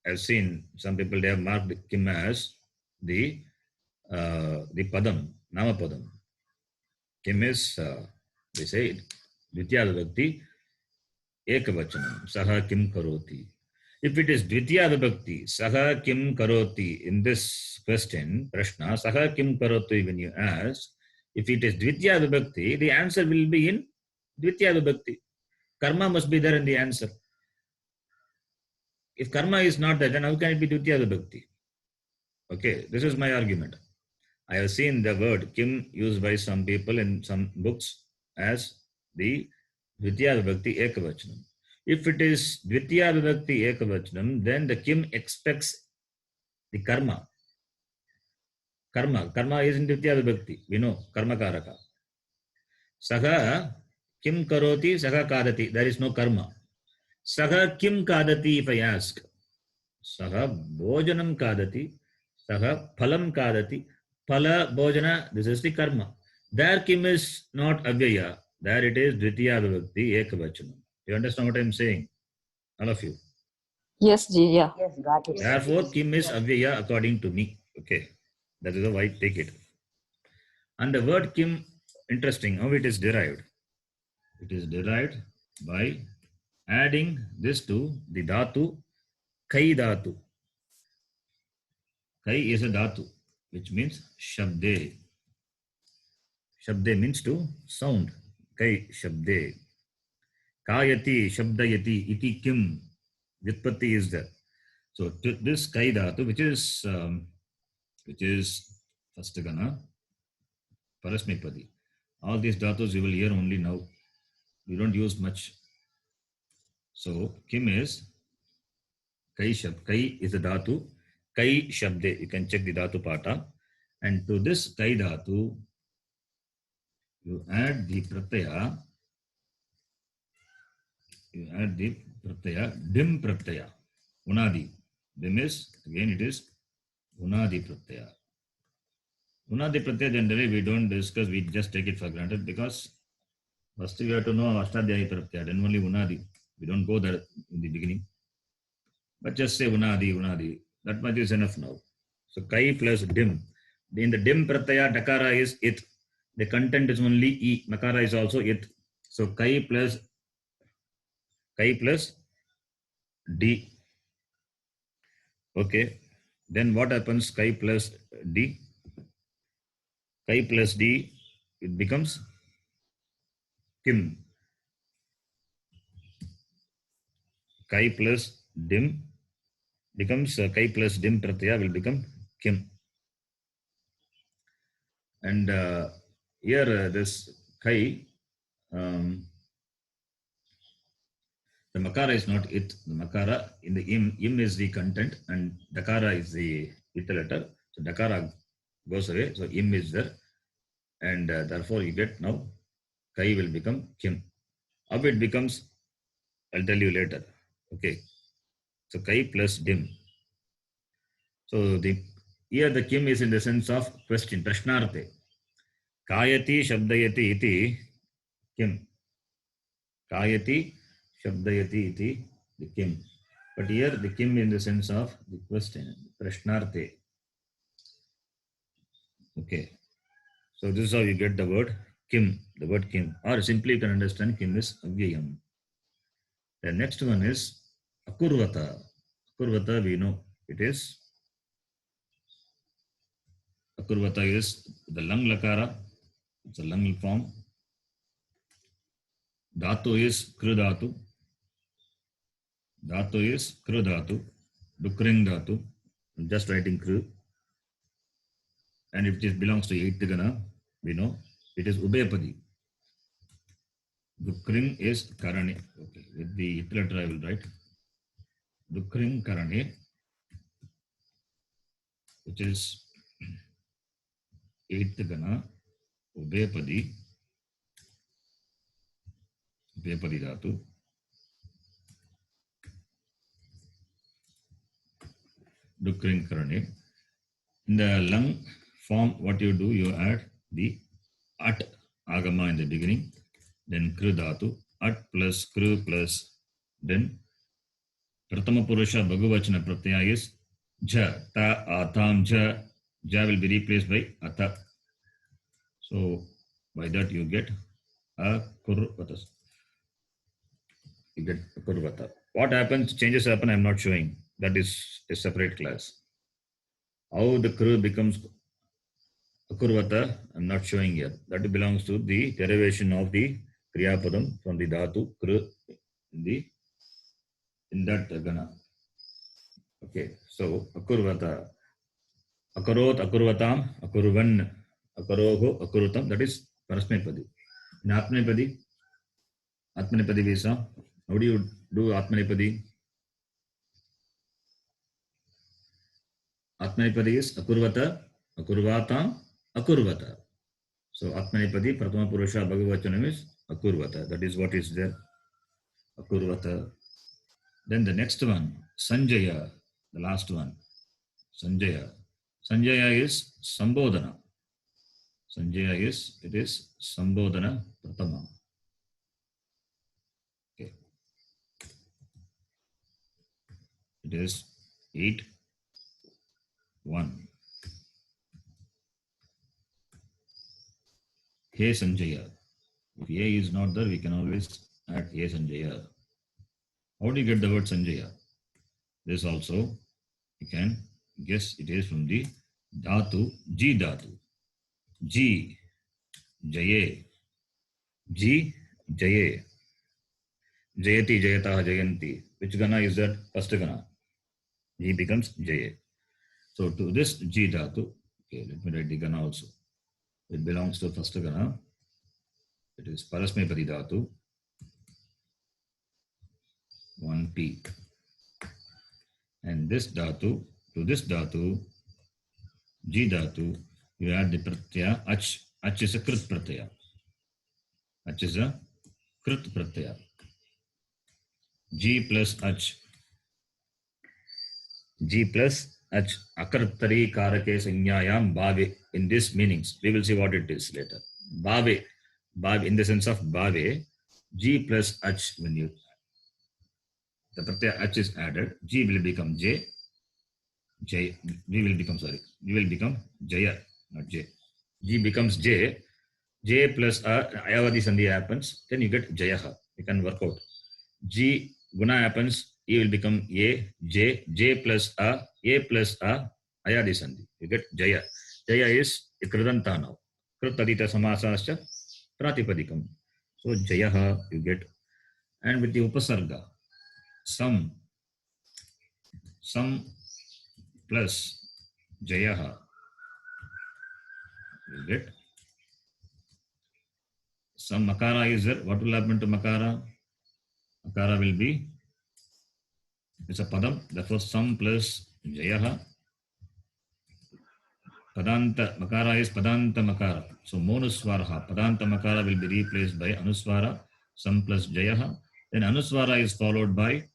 I've seen some people, they have marked Kim as the padam, nama padam. Kim is, they say it, Dvitiya Vibhakti, Ekavachanam, Saha Kim karoti. If it is Dvitiya Vibhakti, Saha Kim karoti, in this question, Prashna, Saha Kim karoti, when you ask, if it is Dvitiya Vibhakti, the answer will be in Dvitiya Vibhakti. Karma must be there in the answer. If karma is not there, then how can it be Dvitiya Vibhakti? Okay, this is my argument. I have seen the word kim used by some people in some books as the Dvitiya Vibhakti Ekavachanam. If it is Dvitiya Vibhakti Ekavachanam, then the kim expects the karma. Karma is in Dvitiya Vibhakti. We know karma karaka. Saha kim karoti, saha kadati. There is no karma. Saha kim kadati if I ask. Saha bhojanam kadati. Saha phalam kadati. Phala bhojana, this is the karma. There kim is not avyaya. There it is dvitiya vibhakti ekavachanam. You understand what I am saying? All of you. Yes, Ji. Yeah. Yes, got it. Therefore, kim is avyaya according to me. Okay. That is how I take it. And the word kim, interesting how it is derived. It is derived by adding this to the dhatu, kai dhatu. Kai is a dhatu, which means shabde. Shabde means to sound. Kai shabde. Kayati, shabdayati, iti kim. Vyutpatti is there. So to this kai dhatu, which is first gana, parasmipadi. All these dhatus you will hear only now. We don't use much. So kim is kai is a dhatu. Kai shabde. You can check the dhatu pata. And to this kai dhatu, you add the pratyaya. You add the pratyaya, dim pratyaya. Unadi. Dim is, again it is unadi pratyaya. Unadi pratyaya generally we don't discuss, we just take it for granted because first we have to know Ashtadhyayi pratyaya, then only unadi. We don't go there in the beginning. But just say unadi. That much is enough now. So kai plus dim. In the dim pratyaya, dakara is it. The content is only e. Makara is also it. So kai plus d. Okay. Then what happens? Kai plus d. Kai plus d, it becomes kim. Kai plus dim becomes kai plus dim pratyaya will become kim. And here this kai, the makara is not it. The makara in the im is the content and dakara is the letter. So dakara goes away. So im is there. And therefore you get now kai will become kim. How it becomes, I'll tell you later. Okay. So kai plus dim. So here the kim is in the sense of question, prashnarte. Kayati shabdayati iti kim. Kayati shabdayati iti the kim. But here the kim in the sense of the question, prashnarte. Okay. So this is how you get the word kim, or simply you can understand kim is avyayam. The next one is akurvata. Akurvata we know it is. Akurvata is the lung lakara. It's a lung form. Dhatu is kru dhatu. Dhatu is kru dhatu. Dukring dhatu. I'm just writing kru. And if it belongs to eighth gana, we know it is ubepadi. Dukring is karane. Okay, with the eighth letter I will write. Dukring karane, which is eighth gana, ubepadi. Ubepadi dhatu. Dukring karane. In the lung form, what you do, you add the at agama in the beginning, then kru dhatu, at plus kru plus, then pratama purusha bhagavachana pratyaya is ja, ta, atam, ja will be replaced by ata. So by that you get akurvata. You get akurvata. What happens, changes happen, I am not showing. That is a separate class. How the kru becomes akurvata, I am not showing here. That belongs to the derivation of the kriyapadam from the dhatu kru in that gana. Okay, so akurvata. Akarot, akurvatam, akurvan, akaroho, akurutam. That is Parasmepadi. In Atmanepadi, Atmanepadi we saw. How do you do Atmanepadi? Atmanepadi is akurvata, akurvatam, akurvata. So Atmanepadi, Pratama Purusha, Bhagavachanam is akurvata. That is what is there. Akurvata. Then the next one, Sanjaya, the last one. Sanjaya. Sanjaya is Sambodhana. Sanjaya is, it is Sambodhana Pratama. Okay. It is 8, 1. He Sanjaya. If A is not there, we can always add He Sanjaya. How do you get the word Sanjaya? This also, you can guess it is from the Dhatu, Ji Dhatu. Ji, Jaye. Ji, Jaye. Jayati, Jayata, Jayanti. Which Gana is that? First Gana. Ji becomes Jaye. So to this Ji Dhatu, okay, let me write the Gana also. It belongs to first Gana. It is Parasmepadi Dhatu. 1P. And this Dhatu, to this Dhatu, Ji Dhatu, you add the Pratyaya, Ach. Ach is a Krit Pratyaya. Ach is a Krit Pratyaya. G plus Ach. G plus Ach. Akartari Karake Sanyayam Bhave. In this meanings, we will see what it is later. Bhave. Bhave in the sense of Bhave. G plus Ach, when you, the Pratyaya Ach is added, G will become J. J, G will become, sorry, G will become Jaya, not J. G becomes J. J plus Ayavadi Sandhi happens, then you get Jayaha. You can work out. G Guna happens, E will become A, J, J plus A plus Ayadi Sandhi. You get Jaya. Jaya is Kridanta now. Kritadita Samasascha Pratipadikam. So Jayaha you get. And with the Upasarga, some plus Jayaha, you get. Some Makara is there. What will happen to Makara? Makara will be, it's a Padam, therefore some plus Jayaha. Padanta, Makara is Padanta Makara. So Monuswaraha, Padanta Makara will be replaced by Anuswara, some plus Jayaha. Then Anuswara is followed by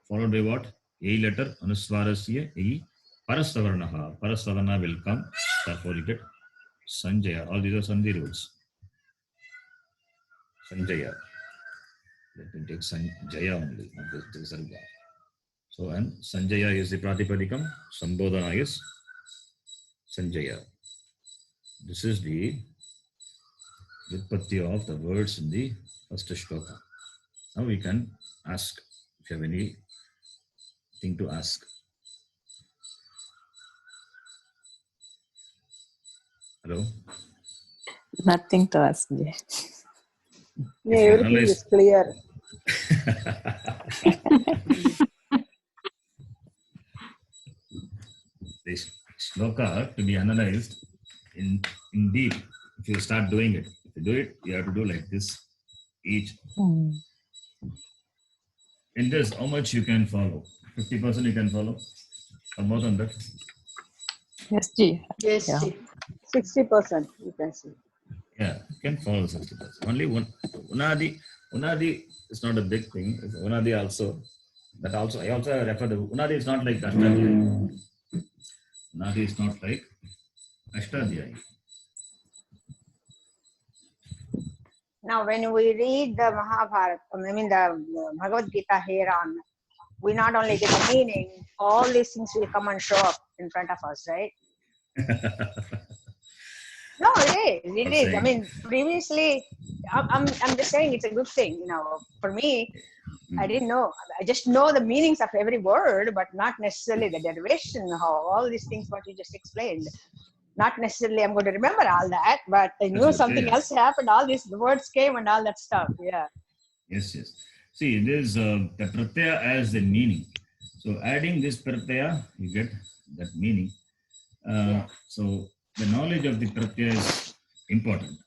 what? A letter, Anuswarasya, E. Parasavarnaha. Parasavarna will come, therefore you get Sanjaya. All these are Sandhi rules. Sanjaya. Let me take Sanjaya only, not this Sarga. So, and Sanjaya is the Pratipadikam, Sambodhana is Sanjaya. This is the Vyutpatti of the words in the first shloka. Now we can ask if you have anything to ask. Hello? Nothing to ask. Jay. Yeah, everything is clear. This shloka to be analyzed in deep. If you start doing it, if you do it, you have to do like this each. In this, how much you can follow? 50% you can follow, or more than that? Yes, Ji. Yes, Yeah. Ji. 60% you can see. Yeah, you can follow 60%. Only one Unadi is not a big thing. It's Unadi also. That also, I also refer to Unadi is not like Ashtadhyayi. Unadi is not like Ashtadhyayi. Now, when we read the Mahabharata, I mean the Bhagavad Gita here on, we not only get the meaning, all these things will come and show up in front of us, right? No, it is. It is. I mean, previously, I'm just saying it's a good thing. You know, for me, I didn't know. I just know the meanings of every word, but not necessarily the derivation, how all these things what you just explained. Not necessarily I'm going to remember all that, but I knew something else happened. All these words came and all that stuff. Yeah. Yes, yes. See, there's the pratyaya as the meaning. So adding this pratyaya, you get that meaning. So the knowledge of the pratyaya is important.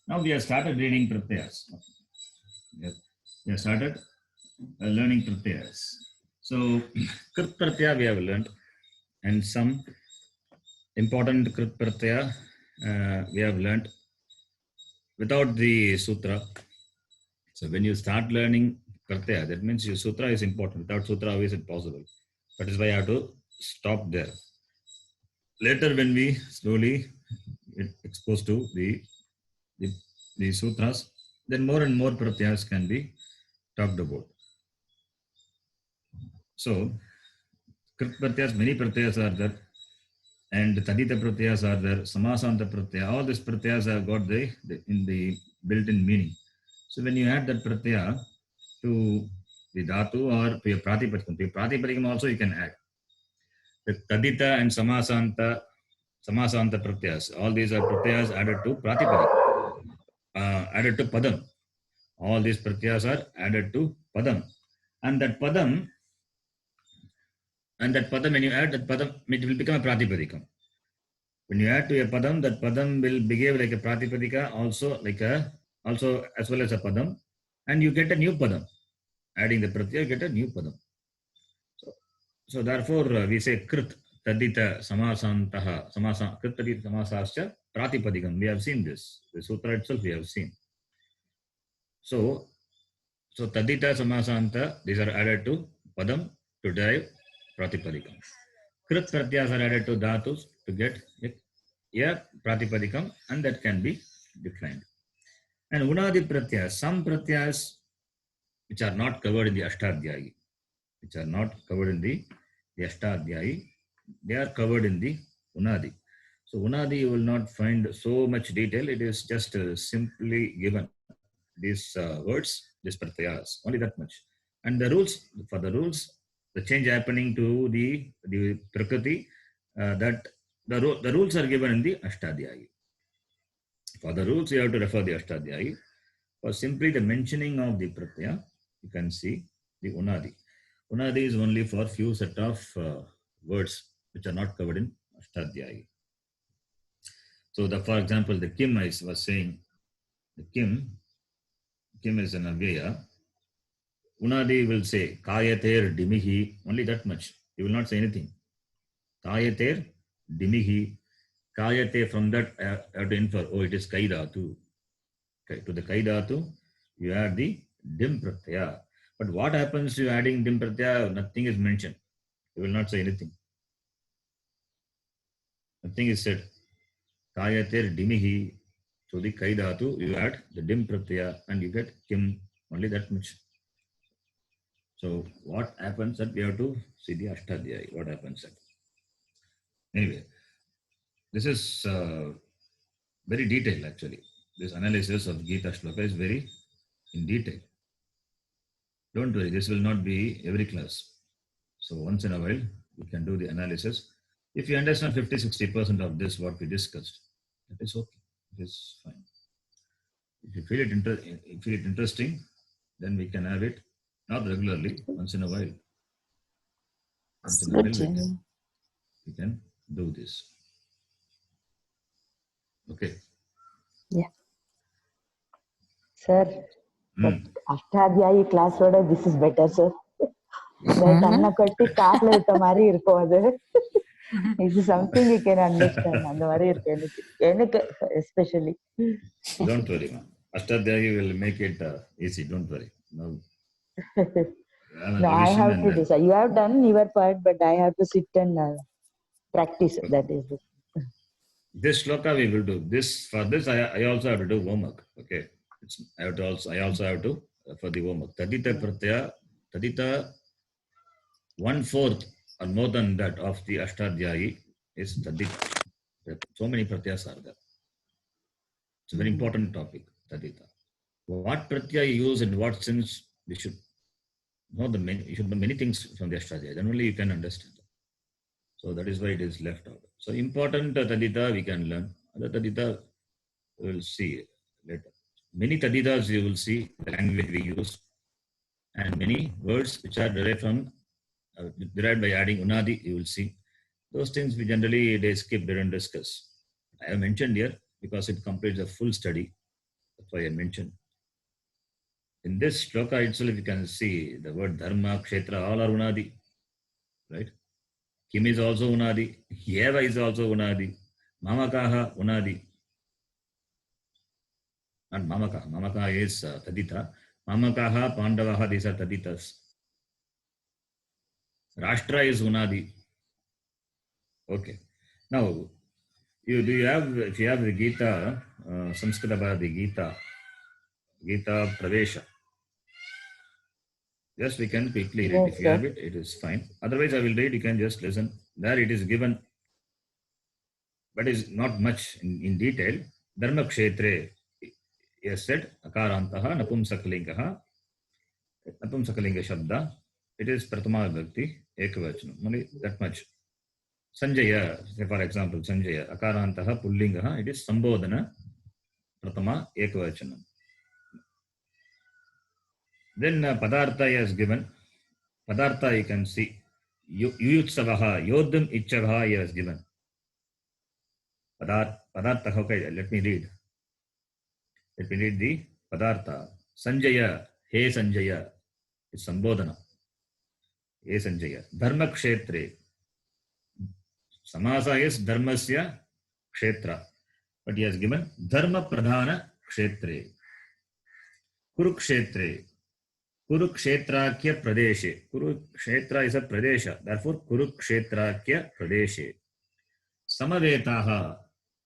Now we have started reading pratyayas. We have started learning pratyayas. So krit pratyaya we have learned, and some important krit pratyaya we have learned without the sutra. So when you start learning pratyaya, that means your sutra is important. Without sutra, how is it possible? That is why I have to stop there. Later, when we slowly get exposed to the sutras, then more and more pratyayas can be talked about. So, krit pratyayas, many pratyayas are there, and tadita pratyayas are there, samasanta pratyaya. All these pratyayas have got the built-in meaning. So when you add that pratyaya to the dhatu or to your pratipadikam also you can add. The tadita and samasanta pratyayas, all these are pratyayas added to pratipadikam, added to padam. All these pratyayas are added to padam. And that padam, when you add that padam, it will become a pratipadikam. When you add to a padam, that padam will behave like a pratipadika, also as well as a padam, and you get a new padam. Adding the pratyaya, you get a new padam. So therefore, we say krit tadita samasantaha krit tadita samasascha pratipadikam. We have seen this. The sutra itself we have seen. So tadita samasanta, these are added to padam to derive pratipadikam. Krit pratyas are added to dhatus to get a pratipadikam, and that can be declined. And unadi pratyas, some pratyas which are not covered in the Ashtadhyayi, they are covered in the unadi. So unadi you will not find so much detail. It is just simply given these words, these pratyas, only that much. And the rules, the change happening to the prakriti, that the rules are given in the Ashtadhyayi. For the rules, you have to refer the Ashtadhyayi. For simply the mentioning of the pratyaya, you can see the unadi. Unadi is only for few set of words which are not covered in Ashtadhyayi. So, for example, the kim I was saying, the kim is an avyaya. Unadi will say kayater dimihi, only that much. He will not say anything. Kayater dimihi, kayate, from that I have to infer, oh, it is kaidatu. Okay, to the kaidatu, you add the dim pratyaya. But what happens to adding dim pratyaya? Nothing is mentioned. You will not say anything. Nothing is said. Kayater dimihi, to the kaidatu, you add the dim pratyaya and you get kim, only that much. So what happens that we have to see the Ashtadhyayi, what happens that. Anyway, this is very detailed actually. This analysis of Gita Shloka is very in detail. Don't worry, this will not be every class. So once in a while, we can do the analysis. If you understand 50-60% of this, what we discussed, that is okay. It is fine. If you feel it interesting, then we can have it, not regularly, once in a while. Once in a while, we can do this. Okay. Yeah. Sir, but Ashtadhyayi class order, this is better, sir. கண்ணை கட்டி காட்டுல விட்ட மாதிரி இருக்கும் அது. இது something you can understand. அந்த மாதிரி இருக்கு எனக்கு especially. Don't worry, man. Ashtadhyayi will make it easy. Don't worry. No, I have to do. You have done your part, but I have to sit and practice. Okay. That is it. This shloka we will do. For this, I also have to do homework. Okay. I also have to for the homework. Tadita pratyaya, tadita 1/4 or more than that of the Ashtadhyayi is tadita. So many pratyayas are there. It's a very important topic, tadita. What pratyaya you use in what sense, we should know you should know many things from the Ashtadhyayi. Then only you can understand. So that is why it is left out. So important tadita we can learn. Other tadita we will see later. Many taditas you will see the language we use, and many words which are derived by adding unadi you will see. Those things we generally they skip, they don't discuss. I have mentioned here because it completes a full study. That's why I mentioned. In this shloka itself, you can see the word dharma, kshetra, all are unadi. Right? Kim is also unadi. Yeva is also unadi. Mamakaha unadi. Not mamaka. Mamaka is tadita. Mamakaha, Pandavaha, these are taditas. Rashtra is unadi. Okay. Now, if you have the Gita, Sanskrit about the Gita Pravesha. Yes, we can quickly read. Yes, If you sir. have it, it is fine. Otherwise, I will read. You can just listen. There it is given, but is not much in detail. Dharma kshetre, yes said, akarantaha, napumsakalingaha, napumsakalinga shabda. It is pratama vibhakti, ekavachanam. Only that much. Sanjaya, say for example, Sanjaya, akarantaha, pullingaha, it is sambodhana, pratama, ekavachanam. Then padartha is given. Padartha you can see. Yuyutsavaha, yodham ichavaha is given. Padartha, okay, let me read. Let me read the padartha. Sanjaya, he Sanjaya, is sambodhana. He Sanjaya. Dharma kshetre. Samasa is dharmasya kshetra. But he has given dharma pradhana kshetre. Kurukshetre. Kurukshetrakya pradeshe. Kurukshetra is a pradesha. Therefore, Kurukshetrakya pradeshe. Samavetaha,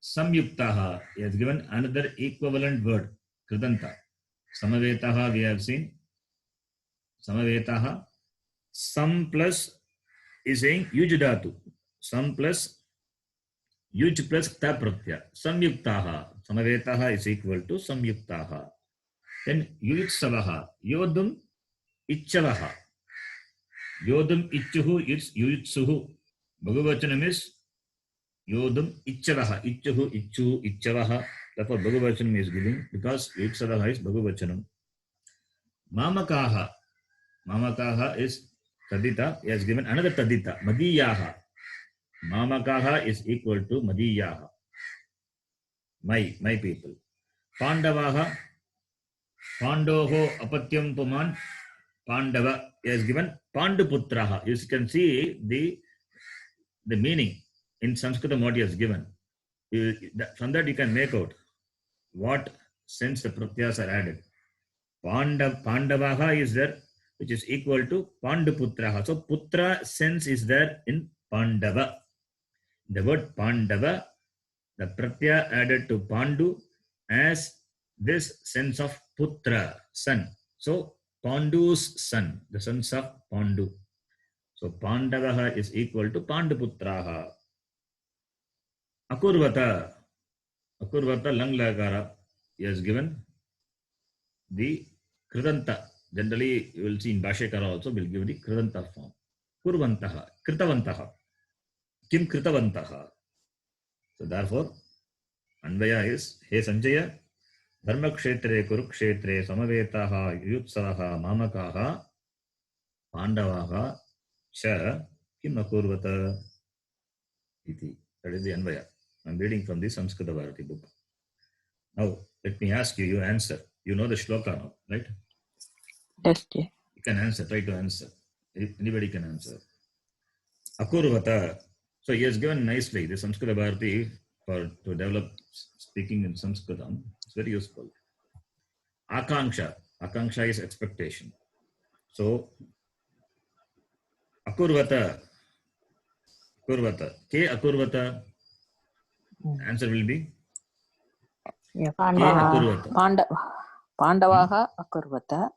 samyuktaha. He has given another equivalent word. Kridanta. Samavetaha we have seen. Samavetaha. Sam plus is saying yujadatu. Sam plus yuj plus ta pratyaya. Samyuktaha. Samavetaha is equal to samyuktaha. Then yuyutsavaha. Yodum ichavaha. Yodum ichuhu is yuyutsuhu. Bhagavachanam is Yodam ichavaha. Ichuhu, ichu, ichavaha. Therefore, Bhagavachanam is giving because Yutsavaha is Bhagavachanam. Mamakaha. Mamakaha is Tadita. He has given another Tadita. Madiyaha. Mamakaha is equal to Madiyaha. My people. Pandavaha. Pandoho apatyam puman. Pandava. He has given Panduputraha. You can see the meaning in Sanskrit what he has given. From that you can make out what sense the pratyas are added. Pandavaha is there, which is equal to Panduputraha. So putra sense is there in Pandava. The word Pandava, the pratyaya added to Pandu as this sense of putra, son. So Pandu's son, the sons of Pandu. So Pandavaha is equal to Panduputraha. Akurvata. Akurvata lang lagara. He has given the Kridanta. Generally, you will see in Bhashekara also will give the Kridanta form. Kurvantaha. Kritavantaha. Kim Kritavantaha. So therefore, Anvaya is He Sanjaya. Dharma kshetre, Kurukshetre, Samavetaha, Yutsavaha, Mamakaha, Pandavaha, Cha, Kim Akurvata. Iti. That is the Anvaya. I am reading from the Sanskrit Bharati book. Now, let me ask you, you answer. You know the shloka now, right? Yes, dear. You can answer, try to answer. Anybody can answer. Akurvata. So he has given nicely the Sanskrit Bharati to develop speaking in Sanskritam. It's very useful. Akanksha. Akanksha is expectation. So, Akurvata. Akurvata. Ke Akurvata. Answer will be Yeah. Ke Akurvata. Pandavaha akurvata.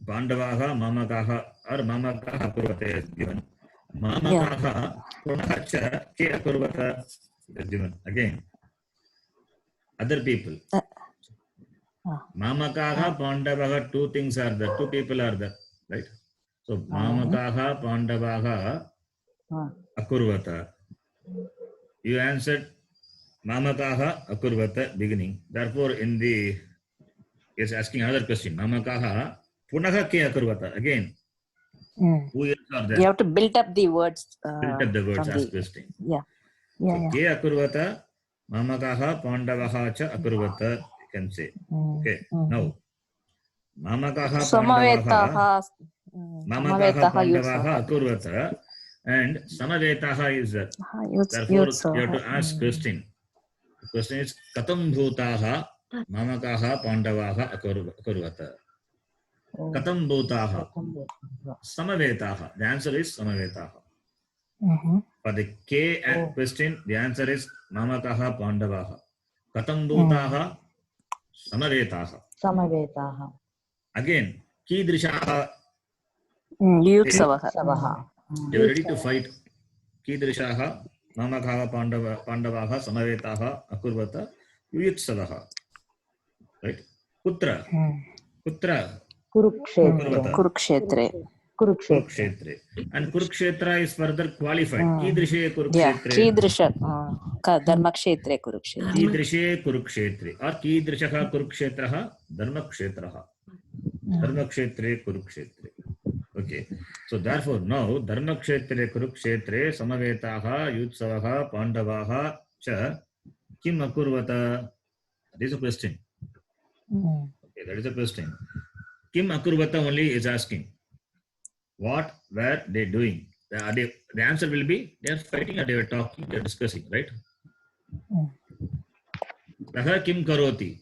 Pandavaha, Mamakaha, or Mamakaha Akurvata is given. Mamakaha, Punacha, Ke Akurvata is given. Again, other people. Mamakaha, Pandavaha, two things are there. Two people are there, right? So, Mamakaha, Pandavaha, Akurvata. You answered Mamakaha, Akurvata, beginning. Therefore, is asking another question. Mamakaha, Punaha Ke Akurvata. Again, Who else are You there? have to build up the words. Built up the words from as the, questing. yeah. So, Yeah. ke akurvata, mamakaha, pandavaha cha akurvata, you can say. Okay. Now, mamakaha, pandavaha, mamakaha, pandavaha akurvata, and samavetaha is there. Therefore, you have to ask question. The question is, katam bhutaha, mamakaha, pandavaha akurvata. Katam bhutaha, samavetaha. The answer is samavetaha. For the K question, the answer is mamakaha, pandavaha. Katam bhutaha, samavetaha. Samavetaha. Again, kidrishaha. Yutsavaha. They were ready to fight. Kidrishaha, mamakaha, pandavaha, samavetaha, akurvata, yuyutsavaha. Right? Kutra. Kutra. Kurukshetra. Kurukshetre. And Kurukshetra is further qualified. Kidrishe Yeah. Kurukshetre. Kidrisha. Dharmakshetre Kurukshetre. Kidrishe Kurukshetre. Or Kidrishaha Kurukshetraha, Dharmakshetraha. Dharmakshetre Kurukshetre. Okay. So therefore now Dharmakshetre Kurukshetre Samavetaha Yutsavaha Pandavaha cha Kim Akurvata. That is a question. Okay, that is a question. Kim Akurvata only is asking. What were they doing? The answer will be they are fighting or they were talking, they are discussing, right? Saha kim karoti?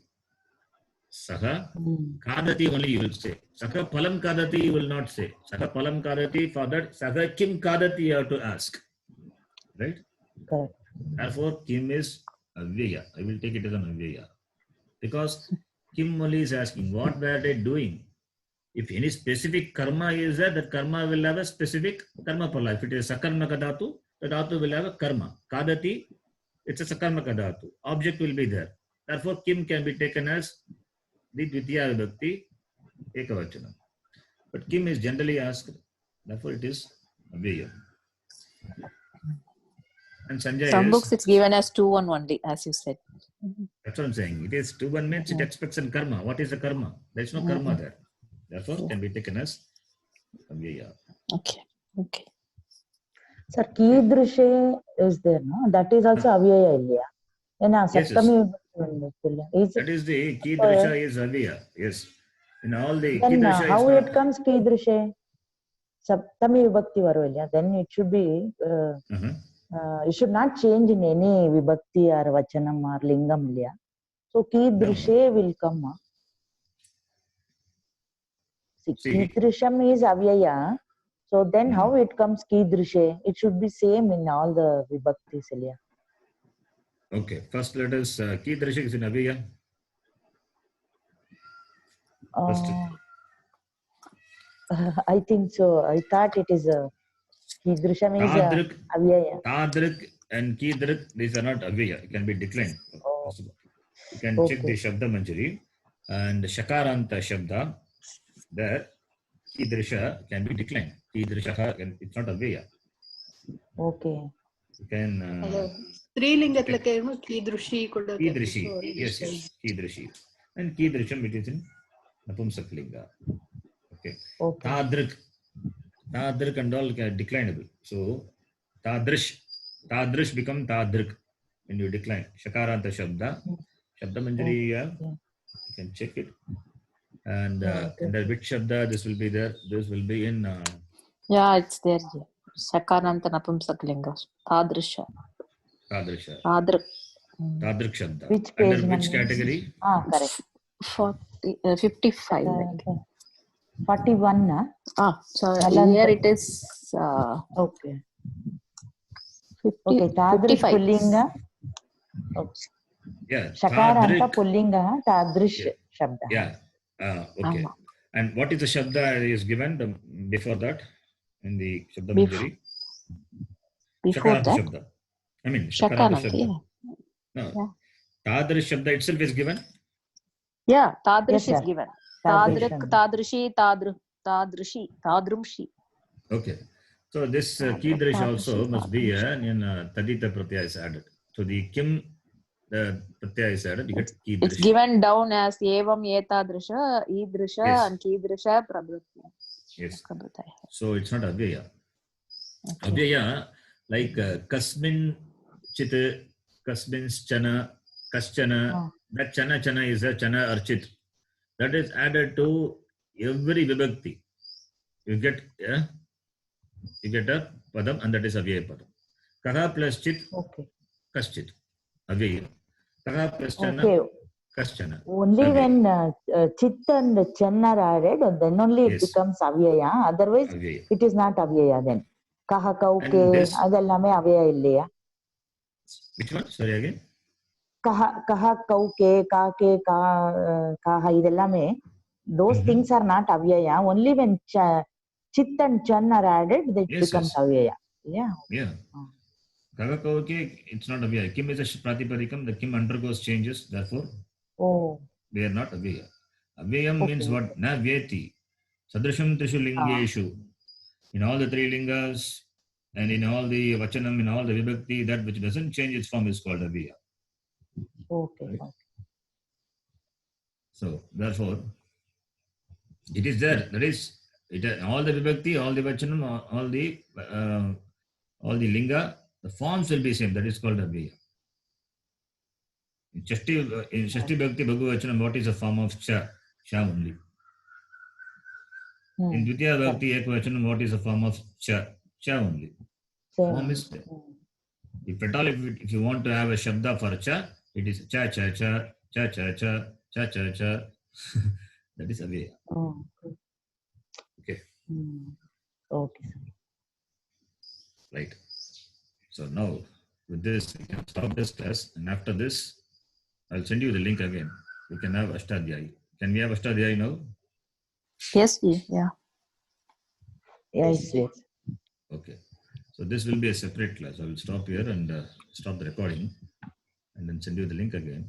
Saha kadati only you will say. Saha palam kadati you will not say. Saha palam kadati, for that saha kim kadati you have to ask. Right? Correct. Therefore, kim is avyaya. I will take it as an avyaya. Because kim only is asking, what were they doing? If any specific karma is there, that karma will have a specific karma pala. If it is sakarmaka dhatu, the dhatu will have a karma. Kadati, it's a sakarmaka dhatu. Object will be there. Therefore, kim can be taken as the dvitiya vibhakti ekavachanam. But kim is generally asked. Therefore, it is avyaya. And Sanjay Some is, books it's given as 2-1 only, as you said. that's what I'm saying. It is 2-1 means it expects in karma. What is the karma? There is no karma there. Therefore, can be taken as avyaya. Okay. Sir, Kidrishe is there, no? That is also avyaya ilya. Saptami is That is the Kidrisha is avyaya. Yes. In all the then Kidrisha how is not, it comes Kidrishe? Saptami vibhakti varu ilya. Then it should be you should not change in any vibhakti or vachanam or lingam ilya. So Kidrishe will come. See, Kidrisham is avyaya. So then how it comes Kidrishe? It should be same in all the vibhaktis ilya. okay. First let us Kidrisha is in avyaya. I think so. I thought it is Kidrisham is avyaya. Tadrik and Kidrik, these are not avyaya. It can be declined. You can check the Shabda Manjari and Shakaranta Shabda. There, Kidrisha can be declined. Kidrishaha, it's not avyaya. Okay. You can. Strilingatlakemu Kidrishi kuda. Kidrishi, yes, Kidrishi. And Kidrisham, it is in Napumsaklinga. Okay. Tadrik and all declinable. So Tadrish become Tadrik when you decline. Shakaranta Shabda. Shabda Manjari, you can check it. And under which Shabda this will be there? This will be in. Yeah, it's there. Shakaranta Napumsaklinga. Tadrisha. Tadrik Shabda. Which page? Under which category? Correct. 55. 41. So here it is. Okay. 50, okay. Tadrish 55. Pullinga. Okay. Yeah. Shakaranta Pullinga. Tadrish Shabda. Yeah. Okay. And what is the Shabda is given before that in the Shabda Manjari? Before Shakaranta that? Shabda. I mean, Shakaranta. Shabda. No. Yeah. Tadrish Shabda itself is given? Yeah, Tadrish Yes, is given. Tadrik, Tadrishi, Tadrishi, Tadrumshi. Okay. So this Kidrish also must be in Tadita Pratyaya is added. So the Kim Pratyaya is added, you get Kidrish. It's given down as Evam Etadrisha, Idrisha, and Kidrisha Prabhutya. Yes. Prabodhaya. So it's not avyaya. Okay. Avyaya, like kasmin chit, kasmin chana, kaschana. Oh. That chana is a chana or chit. That is added to every vibhakti. You get a padam, and that is avyaya padam. Kaha plus chit, Okay. kaschit. Avyaya. Kaha plus chana, Okay. kaschana. Only Avyaya. when chit and chan are added, then only it Yes. becomes avyaya. Otherwise, Avyaya. it is not avyaya then. Kaha, kauke, And this, adellame avyaya illaya. which one? Sorry again. Kaha, kauke, kake, kaha, idellame, those things are not avyaya. Only when chit and chan are added, that Yes, becomes yes. avyaya. Yeah. Yeah. Oh. Kagakauke, it's not avyaya. Kim is a pratipadikam. The kim undergoes changes. Therefore, Oh. they are not avyaya. Avyayam Okay. means what? Na vyeti. Sadrisham trishu lingeshu. In all the three lingas and in all the vachanam, in all the vibhakti, that which doesn't change its form is called avyaya. Okay. Right? Okay. So, therefore, it is there. That is, all the vibhakti, all the vachanam, all the linga, the forms will be same. That is called avyaya. In Shashti Bhakti Bhagavachanam, what is the form of cha? Cha only. In Dvitiya Bhakti Ekvachanam, what is the form of cha? Cha only. Form is there. If at all, if you want to have a shabda for cha, it is cha cha cha, cha cha cha, cha cha cha. That is avyaya. Oh. Okay. Okay. Right. So now, with this, we can stop this class, and after this, I'll send you the link again. We can have Ashtadhyayi. Can we have Ashtadhyayi now? Yes, yeah. Yes, yes. Okay. So this will be a separate class. I will stop here and stop the recording and then send you the link again.